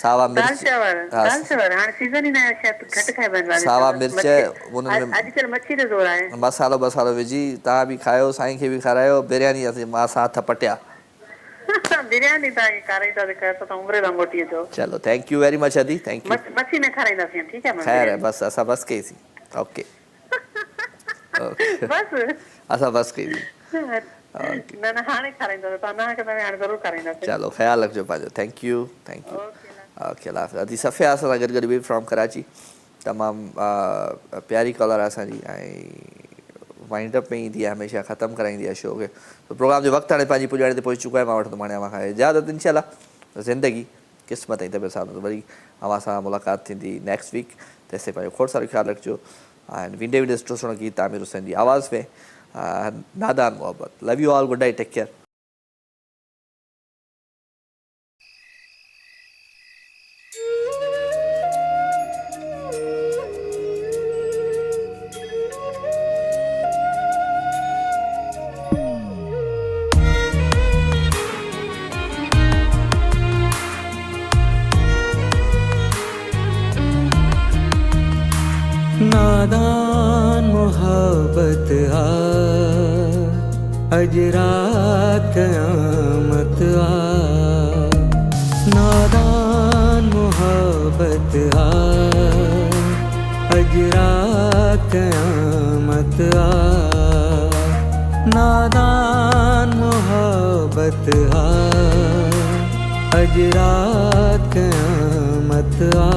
सावा मिर्च दाल चांवर हाणे सीज़न ई न आहे शायदि घटि खाइबा आहिनि। सावा मिर्च उन्हनि में अॼुकल्ह मच्छी ते ज़ोर आहे। मसालो विझी तव्हां बि खायो साईं खे बि खारायो। बिरयानी असीं मां सां हथ पटिया। बिरयानी तव्हांखे खाराईंदासीं त उमिरि तां मोटी अचो। चलो थैंक यू वेरी मच अदी थैंक यू। मच्छी न खाराईंदासीं ठीकु आहे। ख़ैर बसि असां बसि कईसीं ओके बसि असां बसि कईसीं। न हाणे खाराईंदासीं तव्हां न कंदा हाणे ज़रूरु खाराईंदासीं। चलो ख़्यालु रखिजो पंहिंजो थैंक यू ओके अल्लाह हाफ़िज़। अदी सफ़िया असां सां गॾु बि फ्रॉम कराची तमामु प्यारी कॉलर आहे असांजी ऐं वाइंड अप में ईंदी आहे हमेशह ख़तमु कराईंदी आहे शो खे। तो प्रोग्राम जो वक़्तु हाणे पंहिंजी पुॼाणे ते पहुची चुको आहे। मां वठंदुमि हाणे अव्हां खां इजाज़त इंशाअल्लाह। ज़िंदगी क़िस्मत ऐं तबियत सां वरी अव्हां सां मुलाक़ात थींदी नेक्स्ट वीक। तेसि ताईं पंहिंजो खोड़ सारो ख़्यालु रखिजो ऐं विंडे सुठो सुहिणो गीत आमिर हुसैन जी आवाज़ में नादान मोहब्बत। Love you all good night take care. नादान मोहब्बत आ अज रात क़यामत आ। नादान मोहब्बत आ अज रात क़यामत आ। नादान मोहब्बत आ अज रात क़यामत आ।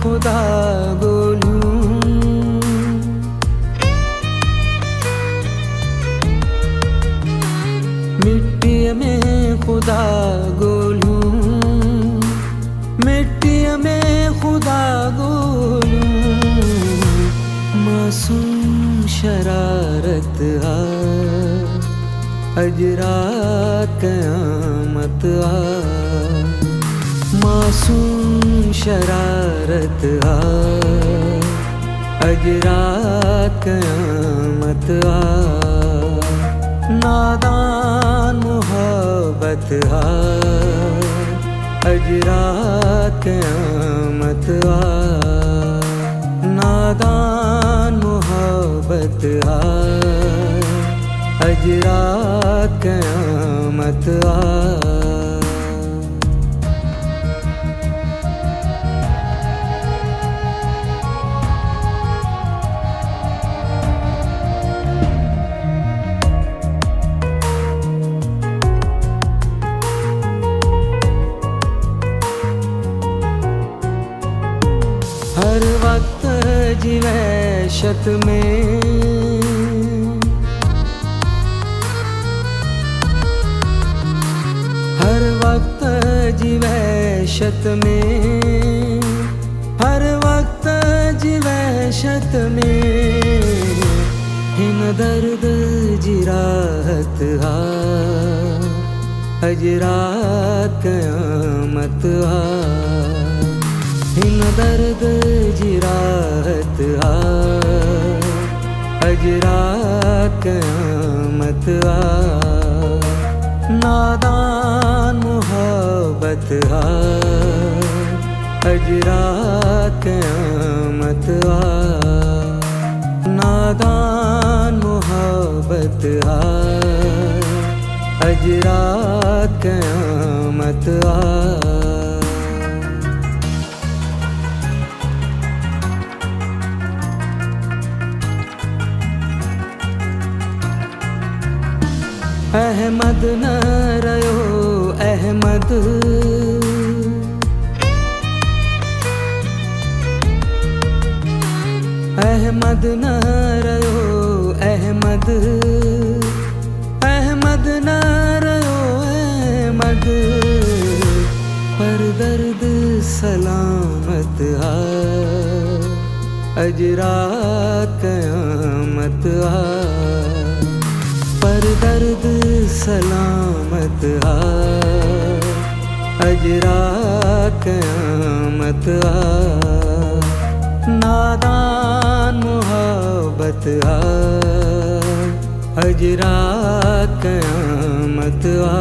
खुदा गोलियूं मिट्टीअ में खुदा गोलियूं मिट्टीअ में खुदा गोलियूं मासूम शरारत आ अज रात क़यामत आ मासूम शरारत आ अज रात क़यामत आ नादान मोहब्बत आ अज रात क़यामत आ नादान मोहब्बत आ अज रात क़यामत आ हर वक्त जी वहशत में हर वक्त जी वहशत में हर वक्त जी वहशत में हिन दर्द जी राहत आ अज रात क़यामत आ हिन दर्द जी राहत आ अज रात क़यामत आ नादान मोहब्बत आ अज रात क़यामत आ नादान मोहब्बत आ अज रात क़यामत आ अहमद न रयो अहमद अहमद न रयो अहमद अहमद न रयो अहमद पर दर्द सलामत आ अज रात क़यामत आ पर दर्द सलामत आ अज रात क़यामत आ नादान मोहब्बत आ अज रात क़यामत आ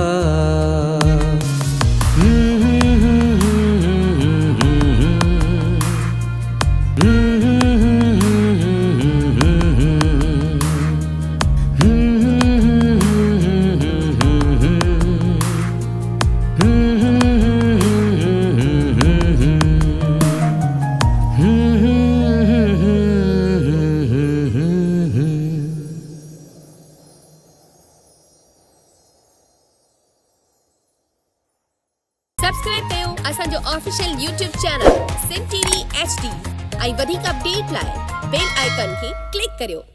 सब्सक्राइब कयो असांजो official YouTube channel Singh TV HD ऐं वधीक अपडेट लाइ बेल आइकन खे क्लिक करियो।